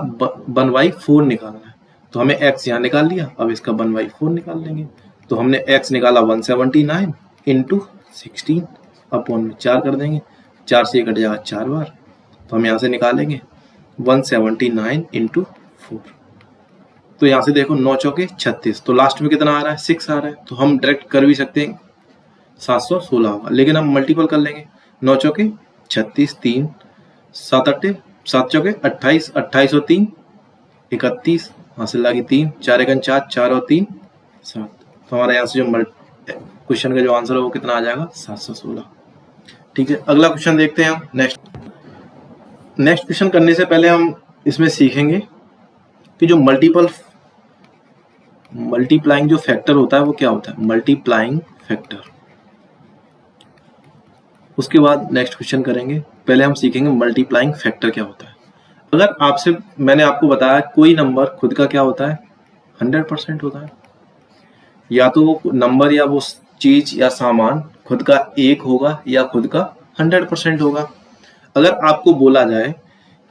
1/4 निकालना है, तो हमें x यहाँ निकाल लिया, अब इसका 1/4 निकाल लेंगे। तो हमने x निकाला 179 इंटू 16 अपॉन में 4 कर देंगे, 4 से ये कट जाएगा 4 बार, तो हम यहाँ से निकालेंगे 179 इंटू 4। तो यहाँ से देखो 9 चौके 36, तो लास्ट में कितना आ रहा है, 6 आ रहा है। तो हम डायरेक्ट कर भी सकते हैं 716 होगा, लेकिन हम मल्टीपल कर लेंगे। 9 चौके 36, 3 7 8 7 चौके 28, 28 और 3 31, हासिल लगी 3, 4 एकन 4, 4 और 3 7। तो हमारे यहाँ से जो क्वेश्चन का जो आंसर है वो कितना आ जाएगा, 716। ठीक है, अगला क्वेश्चन देखते हैं हम। नेक्स्ट क्वेश्चन करने से पहले हम इसमें सीखेंगे कि जो मल्टीप्लाइंग जो फैक्टर होता है वो क्या होता है, मल्टीप्लाइंग फैक्टर। उसके बाद नेक्स्ट क्वेश्चन करेंगे, पहले हम सीखेंगे मल्टीप्लाइंग फैक्टर क्या होता है। अगर मैंने आपको बताया कोई नंबर खुद का क्या होता है, 100% होता है, या तो वो नंबर या वो चीज या सामान खुद का 1 होगा या खुद का 100% होगा। अगर आपको बोला जाए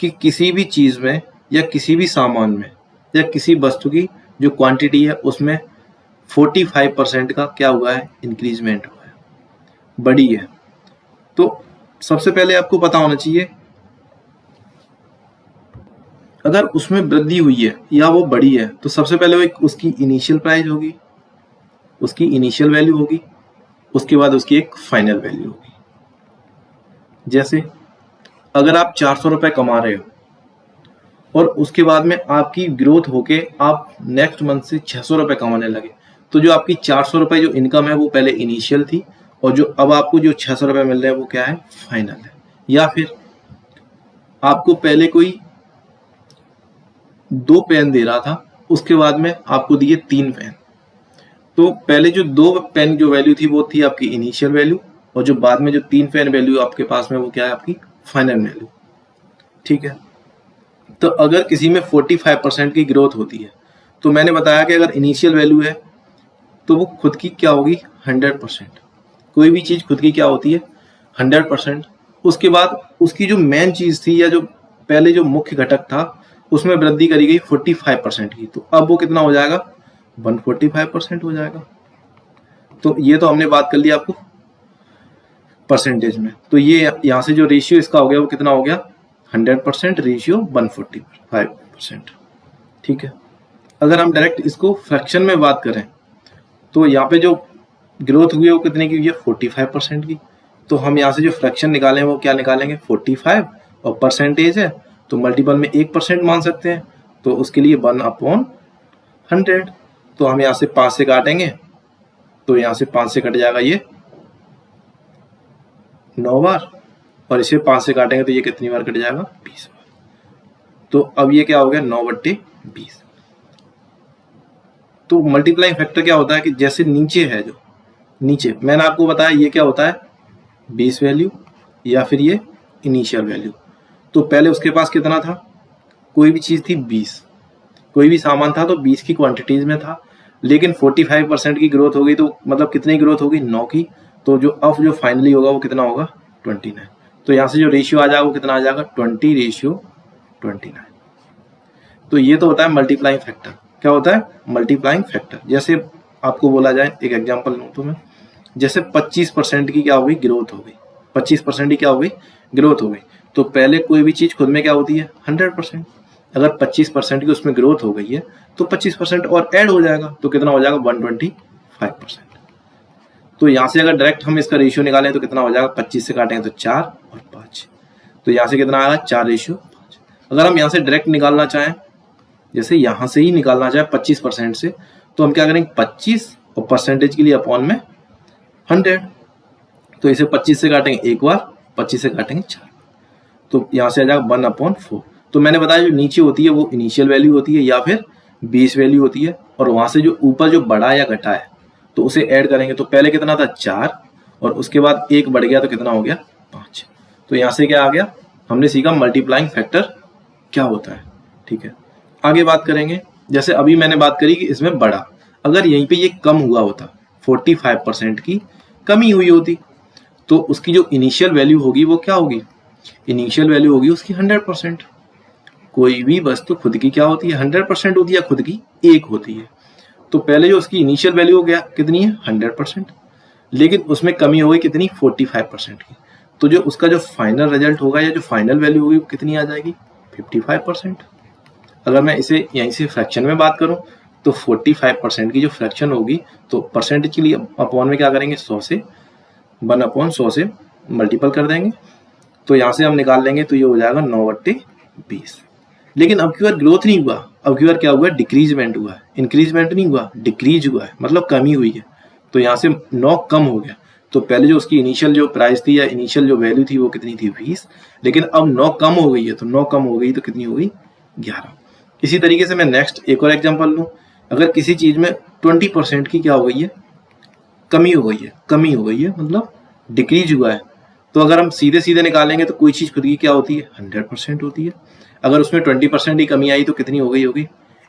कि किसी भी चीज में या किसी भी सामान में या किसी वस्तु की जो क्वांटिटी है उसमें 45% का क्या हुआ है, इंक्रीजमेंट हुआ है, बड़ी है, तो सबसे पहले आपको पता होना चाहिए अगर उसमें वृद्धि हुई है या वो बड़ी है तो सबसे पहले वो उसकी इनिशियल प्राइस होगी, उसकी इनिशियल वैल्यू होगी, उसके बाद उसकी एक फाइनल वैल्यू होगी। जैसे अगर आप 400 रुपए कमा रहे हो और उसके बाद में आपकी ग्रोथ होके आप नेक्स्ट मंथ से 600 रुपए कमाने लगे, तो जो आपकी 400 रुपए जो इनकम है वो पहले इनिशियल थी और जो अब आपको जो 600 रुपए मिल रहे हैं वो क्या है, फाइनल है। या फिर आपको पहले कोई 2 पेन दे रहा था, उसके बाद में आपको दिए 3 पेन, तो पहले जो 2 पेन जो वैल्यू थी वो थी आपकी इनिशियल वैल्यू, और जो बाद में जो 3 पेन वैल्यू आपके पास में वो क्या है, आपकी फाइनल वैल्यू। ठीक है, तो अगर किसी में 45% की ग्रोथ होती है तो मैंने बताया कि अगर इनिशियल वैल्यू है तो वो खुद की क्या होगी, 100%। कोई भी चीज खुद की क्या होती है, 100%। उसके बाद उसकी जो मेन चीज थी या जो पहले जो मुख्य घटक था उसमें वृद्धि करी गई 45% की, तो अब वो कितना हो जाएगा, 145% हो जाएगा। तो ये तो हमने बात कर ली आपको परसेंटेज में। तो ये यहाँ से जो रेशियो इसका हो गया वो कितना हो गया, 100% रेशियो 145%। ठीक है, अगर हम डायरेक्ट इसको फ्रैक्शन में बात करें तो यहाँ पे जो ग्रोथ हुई है वो कितने की हुई है, 45% की। तो हम यहाँ से जो फ्रैक्शन निकालें वो क्या निकालेंगे, 45, और परसेंटेज है तो मल्टीपल में 1% मान सकते हैं, तो उसके लिए 1/100। तो हम यहाँ से 5 से काटेंगे तो यहाँ से 5 से कट जाएगा ये 9 बार, और इसे 5 से काटेंगे तो ये कितनी बार कट जाएगा, 20 बार। तो अब ये क्या हो गया, 9/20। तो मल्टीप्लाइंग फैक्टर क्या होता है कि जैसे नीचे है, जो नीचे मैंने आपको बताया ये क्या होता है, बेस वैल्यू या फिर ये इनिशियल वैल्यू। तो पहले उसके पास कितना था, कोई भी चीज़ थी 20, कोई भी सामान था तो 20 की क्वांटिटीज में था, लेकिन 45% की ग्रोथ हो गई, तो मतलब कितनी ग्रोथ होगी, 9 की। तो जो अब जो फाइनली होगा वो कितना होगा, 29। तो यहाँ से जो रेशियो आ जाएगा वो कितना आ जाएगा, 20:29। तो ये तो होता है मल्टीप्लाइंग फैक्टर। क्या होता है, मल्टीप्लाइंग फैक्टर। जैसे आपको बोला जाए, एक एग्जांपल लूँ तो मैं, जैसे 25% की क्या हो गई, ग्रोथ हो गई, 25% की क्या हो गई, ग्रोथ हो गई। तो पहले कोई भी चीज़ खुद में क्या होती है, 100%। अगर 25% की उसमें ग्रोथ हो गई है तो 25% और ऐड हो जाएगा, तो कितना हो जाएगा, 125%। तो यहाँ से अगर डायरेक्ट हम इसका रेशियो निकालें तो कितना हो जाएगा, 25 से काटेंगे तो 4 और 5, तो यहाँ से कितना आएगा, 4:5। अगर हम यहाँ से डायरेक्ट निकालना चाहें, जैसे यहाँ से ही निकालना चाहे 25% से, तो हम क्या करेंगे, 25 और परसेंटेज के लिए अपॉन में 100। तो इसे 25 से काटेंगे एक बार, 25 से काटेंगे 4, तो यहाँ से आ जाएगा 1/4। तो मैंने बताया जो नीचे होती है वो इनिशियल वैल्यू होती है या फिर बेस वैल्यू होती है, और वहाँ से जो ऊपर जो बढ़ा या घटा है तो उसे ऐड करेंगे। तो पहले कितना था, 4, और उसके बाद 1 बढ़ गया तो कितना हो गया, 5। तो यहाँ से क्या आ गया, हमने सीखा मल्टीप्लाइंग फैक्टर क्या होता है। ठीक है, आगे बात करेंगे। जैसे अभी मैंने बात करी कि इसमें बढ़ा, अगर यहीं पे ये कम हुआ होता, 45% की कमी हुई होती, तो उसकी जो इनिशियल वैल्यू होगी वो क्या होगी, इनिशियल वैल्यू होगी उसकी 100%। कोई भी वस्तु खुद की क्या होती है, 100% होती है, खुद की 1 होती है। तो पहले जो उसकी इनिशियल वैल्यू हो गया कितनी है, 100%, लेकिन उसमें कमी हो गई कितनी, 45% की। तो जो उसका जो फाइनल रिजल्ट होगा या जो फाइनल वैल्यू होगी वो कितनी आ जाएगी, 55%। अगर मैं इसे यहीं से फ्रैक्शन में बात करूं तो 45% की जो फ्रैक्शन होगी, तो परसेंटेज के लिए अपॉन में क्या करेंगे, 100 से 1/100 से मल्टीपल कर देंगे। तो यहाँ से हम निकाल लेंगे तो ये हो जाएगा 9/20। लेकिन अब की बार ग्रोथ नहीं हुआ, अब की बार क्या हुआ, डिक्रीजमेंट हुआ है, इंक्रीजमेंट नहीं हुआ, डिक्रीज हुआ है, मतलब कमी हुई है। तो यहाँ से 9 कम हो गया। तो पहले जो उसकी इनिशियल जो प्राइस थी या इनिशियल जो वैल्यू थी वो कितनी थी, 20, लेकिन अब 9 कम हो गई है, तो 9 कम हो गई तो कितनी हो गई, 11। इसी तरीके से मैं नेक्स्ट एक और एग्जांपल लूँ। अगर किसी चीज़ में 20% की क्या हो गई है, कमी हो गई है, कमी हो गई है मतलब डिक्रीज हुआ है, तो अगर हम सीधे सीधे निकालेंगे तो कोई चीज़ खुद की क्या होती है, 100% होती है। अगर उसमें 20% ही कमी आई तो कितनी हो गई होगी,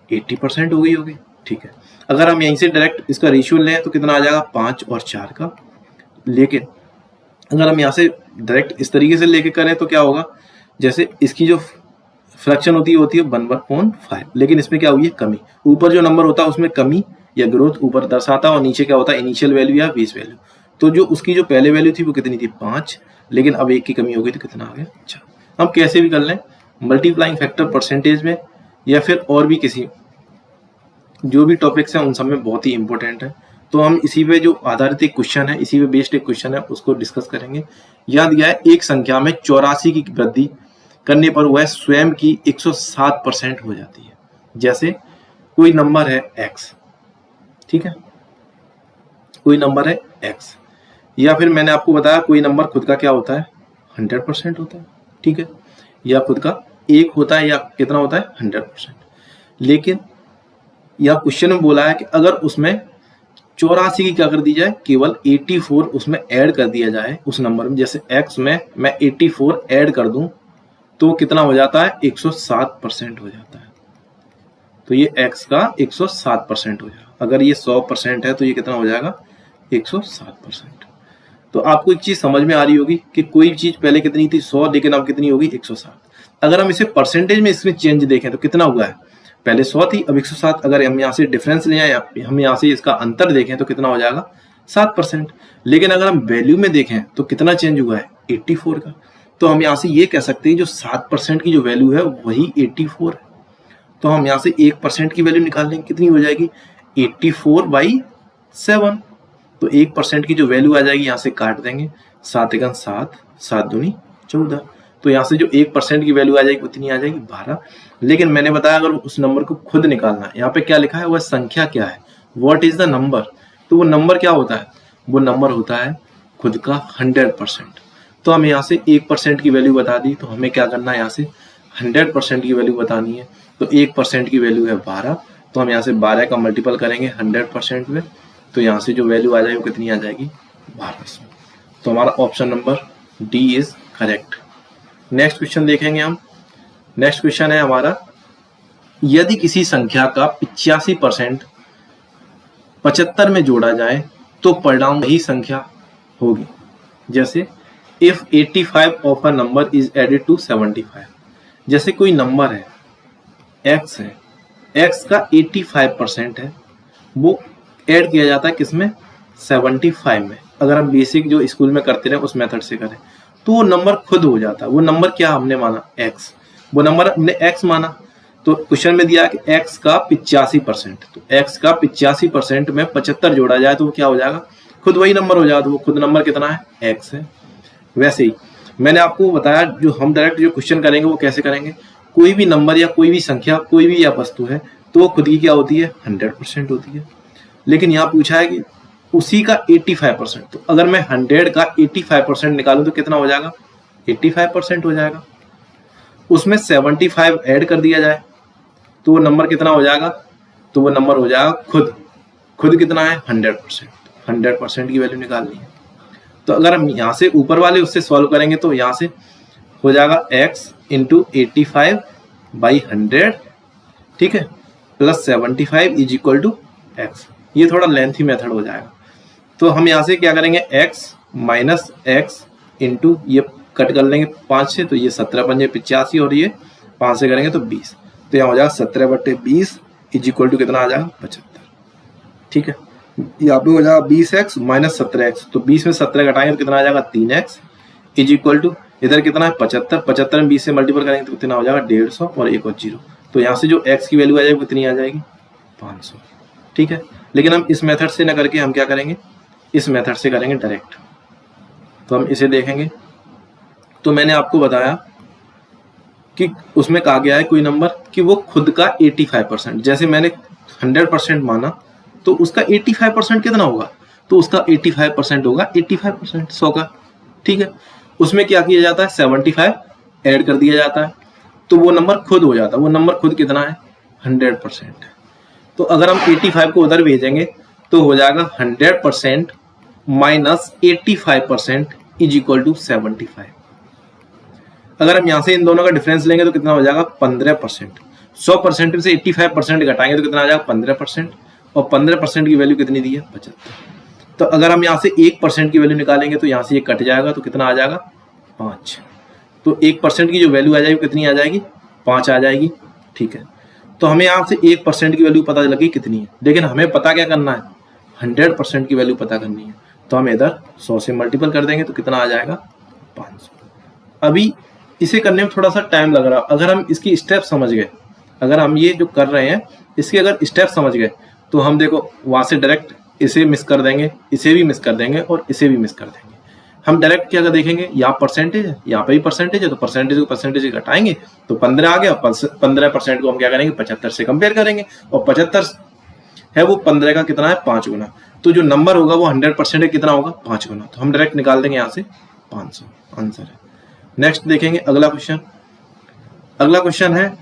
80% हो गई होगी। ठीक है, अगर हम यहीं से डायरेक्ट इसका रेशियो लें तो कितना आ जाएगा, 5 और 4 का। लेकिन अगर हम यहाँ से डायरेक्ट इस तरीके से लेके करें तो क्या होगा, जैसे इसकी जो फ्रैक्शन होती है 1/5, लेकिन इसमें क्या हुई है, कमी। ऊपर जो नंबर होता है उसमें कमी या ग्रोथ ऊपर दर्शाता है, और नीचे क्या होता है, इनिशियल वैल्यू या बेस वैल्यू। तो जो उसकी जो पहले वैल्यू थी वो कितनी थी, 5, लेकिन अब 1 की कमी हो गई तो कितना आ गया, 4। हम कैसे भी कर लें, मल्टीप्लाइंग फैक्टर परसेंटेज में या फिर और भी किसी जो भी टॉपिक्स हैं उन सब में बहुत ही इंपॉर्टेंट है। तो हम इसी पे जो आधारित एक क्वेश्चन है, इसी पे बेस्ड एक क्वेश्चन है, उसको डिस्कस करेंगे। याद दिया है, एक संख्या में 84 की वृद्धि करने पर वह स्वयं की 107% हो जाती है। जैसे कोई नंबर है x, ठीक है, कोई नंबर है x, या फिर मैंने आपको बताया कोई नंबर खुद का क्या होता है, 100% होता है, ठीक है, या खुद का 1 होता है, या कितना होता है, 100%। लेकिन यह क्वेश्चन में बोला है कि अगर उसमें 84 की क्या कर दी जाए, केवल 84 उसमें ऐड कर दिया जाए उस नंबर में। जैसे x में मैं 84 ऐड कर दूं तो कितना हो जाता है, 107% हो जाता है। तो ये x का 107% हो जाएगा। अगर ये 100% है तो ये कितना हो जाएगा, 107%। तो आपको एक चीज समझ में आ रही होगी कि कोई चीज पहले कितनी थी, 100, लेकिन अब कितनी होगी, 107। अगर हम इसे परसेंटेज में इसमें चेंज देखें तो कितना हुआ है, पहले 100 थी, अब 107। अगर हम यहाँ से डिफरेंस ले आए, हम यहाँ से इसका अंतर देखें तो कितना हो जाएगा, 7%। लेकिन अगर हम वैल्यू में देखें तो कितना चेंज हुआ है, 84 का। तो हम यहाँ से ये कह सकते हैं जो 7% की जो वैल्यू है वही 84 है। तो हम यहाँ से 1% की वैल्यू निकाल लेंगे, कितनी हो जाएगी, 84/7। 7। तो 1% की जो वैल्यू आ जाएगी यहाँ से काट देंगे, 7 एकम 7, 7 दूनी 14। तो यहाँ से जो 1% की वैल्यू आ जाएगी उतनी आ जाएगी 12। लेकिन मैंने बताया अगर उस नंबर को खुद निकालना है, यहाँ पे क्या लिखा है, वह संख्या क्या है, व्हाट इज द नंबर। तो वो नंबर क्या होता है, वो नंबर होता है खुद का 100%। तो हम यहाँ से 1% की वैल्यू बता दी, तो हमें क्या करना है, यहाँ से 100% की वैल्यू बतानी है। तो 1% की वैल्यू है 12, तो हम यहाँ से 12 का मल्टीपल करेंगे 100% में, तो यहाँ से जो वैल्यू आ जाएगी वो कितनी आ जाएगी, 1200। तो हमारा option number D is correct. Next question देखेंगे हम। नेक्स्ट क्वेश्चन है हमारा, यदि किसी संख्या का 85% 75 में जोड़ा जाए तो परिणाम वही संख्या होगी। जैसे if 85 of a number is added to 75। जैसे कोई नंबर है x है, x का 85% है, वो ऐड किया जाता है किसमें, 75 में। अगर हम बेसिक जो स्कूल में करते रहे उस मेथड से करें तो वो नंबर खुद हो जाता है। वो नंबर क्या हमने माना, x, वो नंबर हमने x माना। तो क्वेश्चन में दिया कि x का 85%, तो x का 85% में 75 जोड़ा जाए तो वो क्या हो जाएगा, खुद वही नंबर हो जाएगा। तो वो खुद नंबर कितना है, x है। वैसे ही मैंने आपको बताया जो हम डायरेक्ट जो क्वेश्चन करेंगे वो कैसे करेंगे, कोई भी नंबर या कोई भी संख्या कोई भी या वस्तु है तो वो खुद की क्या होती है, 100% होती है। लेकिन यहाँ पूछा है कि उसी का 85%, तो अगर मैं 100 का 85% निकालूं तो कितना हो जाएगा, 85% हो जाएगा। उसमें 75 ऐड कर दिया जाए तो वो नंबर कितना हो जाएगा, तो वो नंबर हो जाएगा खुद कितना है, 100%। 100% की वैल्यू निकालनी है। तो अगर हम यहाँ से ऊपर वाले उससे सॉल्व करेंगे तो यहाँ से हो जाएगा x इंटू 85/100, ठीक है, plus 75 is equal to x। ये थोड़ा लेंथी मेथड हो जाएगा। तो हम यहाँ से क्या करेंगे, x माइनस x इंटू ये कट कर लेंगे 5 से, तो ये 17×5 = 85 और ये 5 से करेंगे तो 20। तो यहाँ हो जाएगा 17/20 इज इक्वल टू कितना आ जाएगा, 75। ठीक है, यहाँ पे हो जाएगा 20x माइनस 17x, तो 20 में 17 घटाएंगे तो कितना आ जाएगा, 3x इज इक्वल टू इधर कितना है 75, 75 में 20 से मल्टीपल करेंगे तो कितना हो जाएगा 150 और एक और 0। तो यहाँ से जो x की वैल्यू आ जाएगी कितनी आ जाएगी, 500। ठीक है, लेकिन हम इस मेथड से ना करके हम क्या करेंगे, इस मेथड से करेंगे डायरेक्ट। तो हम इसे देखेंगे। तो मैंने आपको बताया कि उसमें कहा गया है कोई नंबर कि वो खुद का 85%, जैसे मैंने 100% माना तो उसका 85% कितना होगा, तो उसका 85% होगा 85%, 100 का। ठीक है, उसमें क्या किया जाता है, 75 ऐड कर दिया जाता है तो वो नंबर खुद हो जाता है। वो नंबर खुद कितना है, 100% है। तो अगर हम 85 को उधर भेजेंगे तो हो जाएगा 100% माइनस 85% इज इक्वल टू 75। अगर हम यहाँ से इन दोनों का डिफरेंस लेंगे तो कितना हो जाएगा, 15%। 100% से 85% घटाएंगे तो कितना आ जाएगा, 15%। और 15% की वैल्यू कितनी दी है, 75। तो अगर हम यहाँ से 1% की वैल्यू निकालेंगे तो यहाँ से ये कट जाएगा तो कितना आ जाएगा, 5। तो 1% की जो वैल्यू आ जाएगी कितनी आ जाएगी, 5 आ जाएगी। ठीक है, तो हमें यहाँ से 1% की वैल्यू पता लगी कितनी है, लेकिन हमें पता क्या करना है, 100% की वैल्यू पता करनी है। तो हम इधर 100 से मल्टीपल कर देंगे तो कितना आ जाएगा, 500। अभी इसे करने में थोड़ा सा टाइम लग रहा है। अगर हम इसकी स्टेप समझ गए, अगर हम ये जो कर रहे हैं इसके अगर स्टेप समझ गए तो हम देखो वहां से डायरेक्ट इसे मिस कर देंगे, इसे भी मिस कर देंगे और इसे भी मिस कर देंगे। हम डायरेक्ट क्या देखेंगे, यहाँ परसेंटेज है, यहाँ पे भी परसेंटेज है, तो परसेंटेज को परसेंटेज घटाएंगे तो 15 आ गया। 15% को हम क्या करेंगे, 75 से कंपेयर करेंगे और 75 है वो 15 का कितना है, 5 गुना। तो जो नंबर होगा वो 100% है, कितना होगा, 5 गुना। तो हम डायरेक्ट निकाल देंगे यहाँ से 500 आंसर है। नेक्स्ट देखेंगे अगला क्वेश्चन। अगला क्वेश्चन है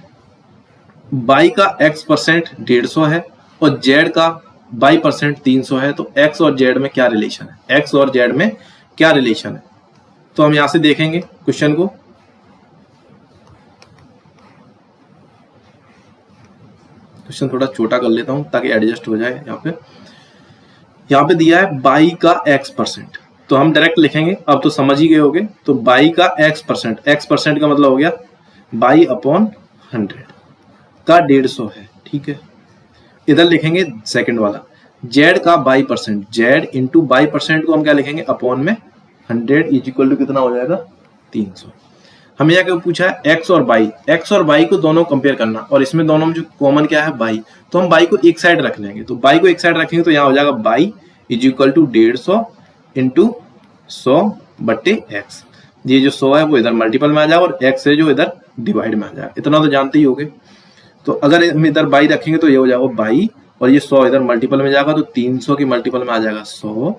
y का x% 150 है और z का y% 300 है, तो x और z में क्या रिलेशन है, x और z में क्या रिलेशन है। तो हम यहां से देखेंगे क्वेश्चन को। क्वेश्चन थोड़ा छोटा कर लेता हूं ताकि एडजस्ट हो जाए। यहाँ पे दिया है y का x%, तो हम डायरेक्ट लिखेंगे, अब तो समझ ही गए होगे। तो y का x%, x% का मतलब हो गया y/100 का 150 है। ठीक है, इधर लिखेंगे सेकंड वाला z का y%, z इंटू y% को हम क्या लिखेंगे, अपॉन में 100 इज इक्वल टू कितना हो जाएगा, 300। हमें यहाँ क्या पूछा है, एक्स और वाई को दोनों कंपेयर करना, और इसमें दोनों में जो कॉमन क्या है, बाई। तो हम बाई को एक साइड रख लेंगे, तो बाई को एक साइड रखेंगे तो यहाँ हो जाएगा y is equal to 150 into 100/x। ये जो 100 है वो इधर मल्टीपल में आ जाएगा और x है जो इधर डिवाइड में आ जाएगा। इतना तो जानते ही होंगे। तो अगर हम इधर बाई रखेंगे तो ये हो जाएगा बाई, और ये 100 इधर मल्टीपल में जाएगा तो 300 की मल्टीपल में आ जाएगा 100,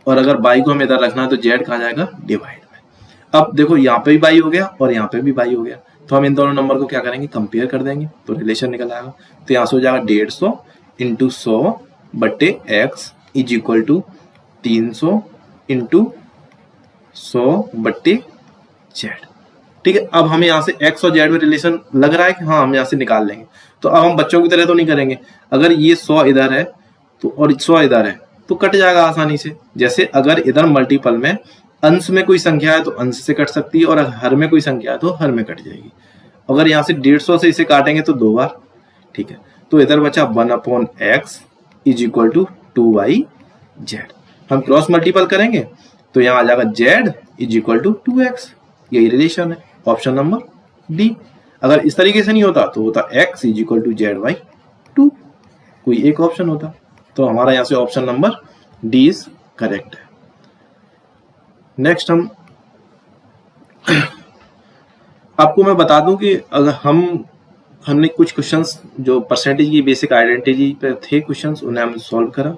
और अगर बाई को हमें इधर रखना है तो जेड कहाँ जाएगा, डिवाइड में। अब देखो यहाँ पे भी बाई हो गया और यहाँ पे भी बाई हो गया, तो हम इन दोनों नंबर को क्या करेंगे, कंपेयर कर देंगे तो रिलेशन निकल आएगा। तो यहाँ से हो जाएगा 150 into 100/x is equal to 300 into 100/z। ठीक है, अब हमें यहाँ से x और z में रिलेशन लग रहा है कि हाँ हम यहाँ से निकाल लेंगे। तो अब हम बच्चों की तरह तो नहीं करेंगे, अगर ये 100 इधर है तो और 100 इधर है तो कट जाएगा आसानी से। जैसे अगर इधर मल्टीपल में अंश में कोई संख्या है तो अंश से कट सकती है, और अगर हर में कोई संख्या है तो हर में कट जाएगी। अगर यहाँ से 150 से इसे काटेंगे तो 2 बार। ठीक है, तो इधर बचा 1/x is equal to 2/z। हम क्रॉस मल्टीपल करेंगे तो यहाँ आ जाएगा z is equal to 2x। यही रिलेशन है, ऑप्शन नंबर डी। अगर इस तरीके से नहीं होता तो होता x is equal to z/2, कोई एक ऑप्शन होता। तो हमारा यहाँ से option number D is correct है। नेक्स्ट आपको मैं बता दूं कि अगर हमने कुछ क्वेश्चंस जो परसेंटेज की बेसिक आइडेंटिटी पे थे क्वेश्चंस, उन्हें हमने सॉल्व करा।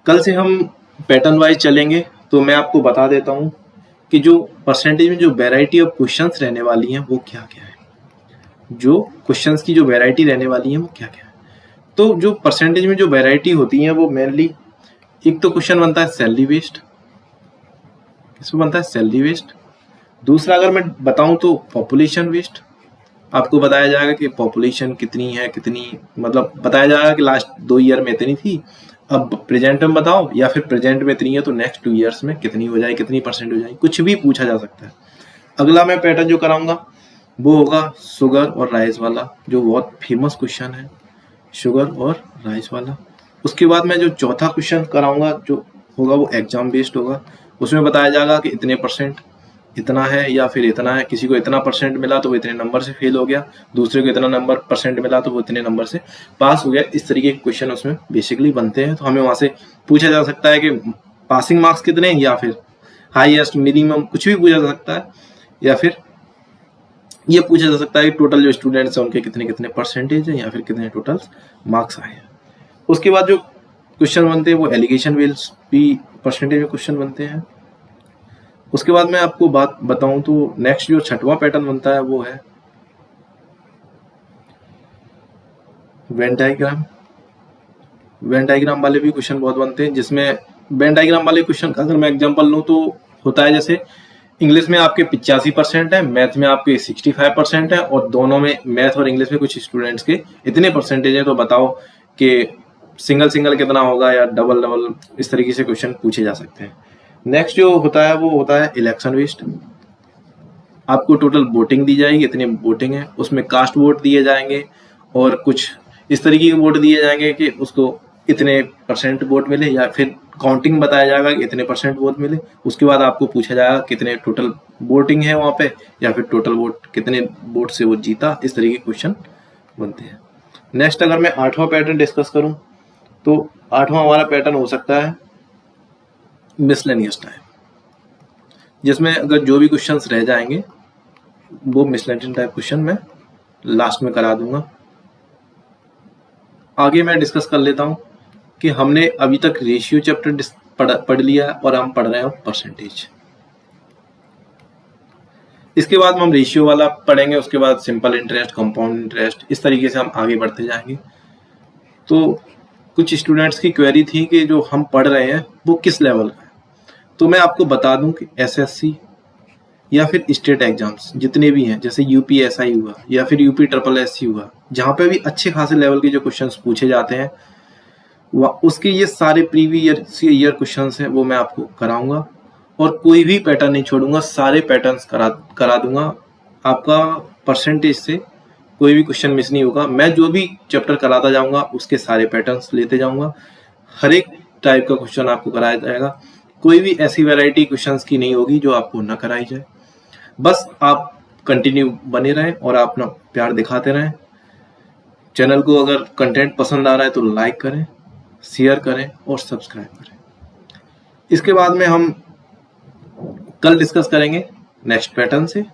कल से हम पैटर्न वाइज चलेंगे, तो मैं आपको बता देता हूं कि जो परसेंटेज में जो वैरायटी ऑफ क्वेश्चंस रहने वाली हैं वो क्या क्या है, जो क्वेश्चंस की जो वैरायटी रहने वाली है वो क्या क्या है। तो जो परसेंटेज में जो वैरायटी होती है वो मेनली, एक तो क्वेश्चन बनता है सैलरी वेस्ट, इसमें बनता है सैलरी वेस्ट। दूसरा अगर मैं बताऊं तो पॉपुलेशन वेस्ट, आपको बताया जाएगा कि पॉपुलेशन कितनी है, कितनी मतलब बताया जाएगा कि लास्ट 2 ईयर में इतनी थी, अब प्रेजेंट में बताओ, या फिर प्रेजेंट में इतनी है तो नेक्स्ट 2 ईयर्स में कितनी हो जाए, कितनी परसेंट हो जाए, कुछ भी पूछा जा सकता है। अगला मैं पैटर्न जो कराऊंगा वो होगा शुगर और राइस वाला, जो बहुत फेमस क्वेश्चन है, शुगर और राइस वाला। उसके बाद मैं जो चौथा क्वेश्चन कराऊंगा जो होगा वो एग्जाम बेस्ड होगा। उसमें बताया जाएगा कि इतने परसेंट इतना है या फिर इतना है, किसी को इतना परसेंट मिला तो वो इतने नंबर से फेल हो गया, दूसरे को इतना नंबर परसेंट मिला तो वो इतने नंबर से पास हो गया। इस तरीके के क्वेश्चन उसमें बेसिकली बनते हैं। तो हमें वहां से पूछा जा सकता है कि पासिंग मार्क्स कितने हैं, या फिर हाईएस्ट मिनिमम, कुछ भी पूछा जा सकता है, या फिर ये पूछा जा सकता है कि टोटल जो स्टूडेंट्स हैं उनके कितने कितने परसेंटेज है, या फिर कितने टोटल मार्क्स आए हैं। उसके बाद जो क्वेश्चन बनते हैं वो एलिगेशन बेस्ड भी परसेंटेज में क्वेश्चन बनते हैं। उसके बाद मैं आपको बात बताऊं तो नेक्स्ट जो छठवां पैटर्न बनता है वो है वेन डायग्राम। वेन डायग्राम वाले भी क्वेश्चन बहुत बनते हैं, जिसमें वेन डायग्राम वाले क्वेश्चन का अगर मैं एग्जांपल लूं तो होता है जैसे इंग्लिश में आपके 85% है, मैथ में आपके 65% है, और दोनों में मैथ और इंग्लिश में कुछ स्टूडेंट्स के इतने परसेंटेज है, तो बताओ कि सिंगल सिंगल कितना होगा या डबल डबल, इस तरीके से क्वेश्चन पूछे जा सकते हैं। नेक्स्ट जो होता है वो होता है इलेक्शन वेस्ट। आपको टोटल वोटिंग दी जाएगी, इतनी वोटिंग है, उसमें कास्ट वोट दिए जाएंगे और कुछ इस तरीके के वोट दिए जाएंगे कि उसको इतने परसेंट वोट मिले, या फिर काउंटिंग बताया जाएगा कि इतने परसेंट वोट मिले। उसके बाद आपको पूछा जाएगा कितने टोटल वोटिंग है वहाँ पे, या फिर टोटल वोट कितने वोट से वो जीता। इस तरीके के क्वेश्चन बनते हैं। नेक्स्ट अगर मैं 8वां पैटर्न डिस्कस करूं तो 8वां हमारा पैटर्न हो सकता है मिसलेनियस टाइप, जिसमें अगर जो भी क्वेश्चंस रह जाएंगे वो मिसलेनियस टाइप क्वेश्चन मैं लास्ट में करा दूंगा। आगे मैं डिस्कस कर लेता हूं कि हमने अभी तक रेशियो चैप्टर पढ़ लिया है और हम पढ़ रहे हैं परसेंटेज। इसके बाद हम रेशियो वाला पढ़ेंगे, उसके बाद सिंपल इंटरेस्ट, कंपाउंड इंटरेस्ट, इस तरीके से हम आगे बढ़ते जाएंगे। तो कुछ स्टूडेंट्स की क्वेरी थी कि जो हम पढ़ रहे हैं वो किस लेवल का है। तो मैं आपको बता दूं कि एसएससी या फिर स्टेट एग्जाम्स जितने भी हैं, जैसे यूपीएसआई हुआ या फिर यूपी ट्रिपल एससी हुआ, जहाँ पे भी अच्छे खासे लेवल के जो क्वेश्चंस पूछे जाते हैं, उसके ये सारे प्रीवियस ईयर क्वेश्चंस हैं वो मैं आपको कराऊंगा, और कोई भी पैटर्न नहीं छोड़ूंगा, सारे पैटर्न्स करा दूंगा। आपका परसेंटेज से कोई भी क्वेश्चन मिस नहीं होगा। मैं जो भी चैप्टर कराता जाऊंगा उसके सारे पैटर्न्स लेते जाऊंगा, हर एक टाइप का क्वेश्चन आपको कराया जाएगा। कोई भी ऐसी वैरायटी क्वेश्चंस की नहीं होगी जो आपको न कराई जाए। बस आप कंटिन्यू बने रहें और आप अपना प्यार दिखाते रहें। चैनल को अगर कंटेंट पसंद आ रहा है तो लाइक करें, शेयर करें और सब्सक्राइब करें। इसके बाद में हम कल डिस्कस करेंगे नेक्स्ट पैटर्न से।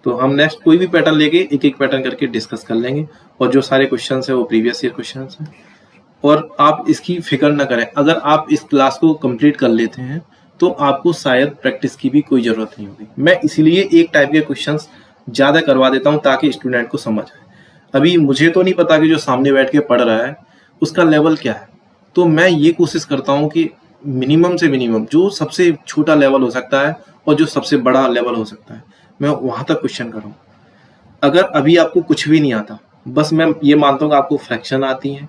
तो हम नेक्स्ट कोई भी पैटर्न लेके एक एक पैटर्न करके डिस्कस कर लेंगे और जो सारे क्वेश्चंस है वो प्रीवियस ईयर क्वेश्चंस हैं। और आप इसकी फिक्र न करें, अगर आप इस क्लास को कंप्लीट कर लेते हैं तो आपको शायद प्रैक्टिस की भी कोई ज़रूरत नहीं होगी। मैं इसीलिए एक टाइप के क्वेश्चंस ज़्यादा करवा देता हूँ ताकि स्टूडेंट को समझ आए। अभी मुझे तो नहीं पता कि जो सामने बैठ के पढ़ रहा है उसका लेवल क्या है, तो मैं ये कोशिश करता हूँ कि मिनिमम से मिनिमम जो सबसे छोटा लेवल हो सकता है और जो सबसे बड़ा लेवल हो सकता है मैं वहाँ तक क्वेश्चन करूँ। अगर अभी आपको कुछ भी नहीं आता, बस मैं ये मानता हूँ कि आपको फ्रैक्शन आती हैं,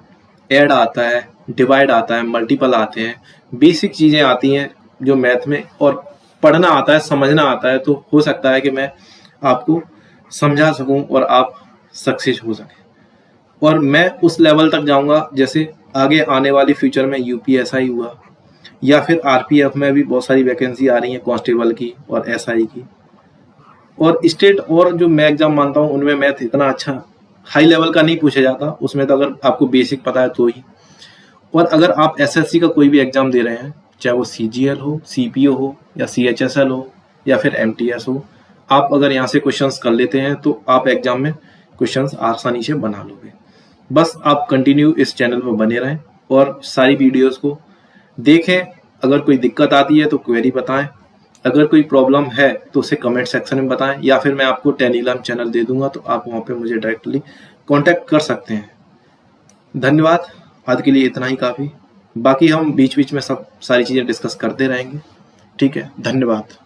ऐड आता है, डिवाइड आता है, मल्टीपल आते हैं, बेसिक चीज़ें आती हैं जो मैथ में, और पढ़ना आता है, समझना आता है, तो हो सकता है कि मैं आपको समझा सकूं और आप सक्सेस हो सकें। और मैं उस लेवल तक जाऊंगा जैसे आगे आने वाली फ्यूचर में यूपीएसआई हुआ या फिर आरपीएफ में भी बहुत सारी वैकेंसी आ रही हैं कांस्टेबल की और एसआई की, और स्टेट और जो मैं एग्जाम मानता हूँ उनमें मैथ इतना अच्छा हाई लेवल का नहीं पूछा जाता, उसमें तो अगर आपको बेसिक पता है तो ही। और अगर आप एसएससी का कोई भी एग्जाम दे रहे हैं, चाहे वो सीजीएल हो, सीपीओ हो या सीएचएसएल हो या फिर एमटीएस हो, आप अगर यहाँ से क्वेश्चंस कर लेते हैं तो आप एग्जाम में क्वेश्चंस आसानी से बना लोगे। बस आप कंटिन्यू इस चैनल पर बने रहें और सारी वीडियोस को देखें। अगर कोई दिक्कत आती है तो क्वेरी बताएं, अगर कोई प्रॉब्लम है तो उसे कमेंट सेक्शन में बताएं, या फिर मैं आपको टेलीग्राम चैनल दे दूंगा तो आप वहाँ पे मुझे डायरेक्टली कांटेक्ट कर सकते हैं। धन्यवाद, आज के लिए इतना ही काफ़ी। बाकी हम बीच बीच में सब सारी चीज़ें डिस्कस करते रहेंगे। ठीक है, धन्यवाद।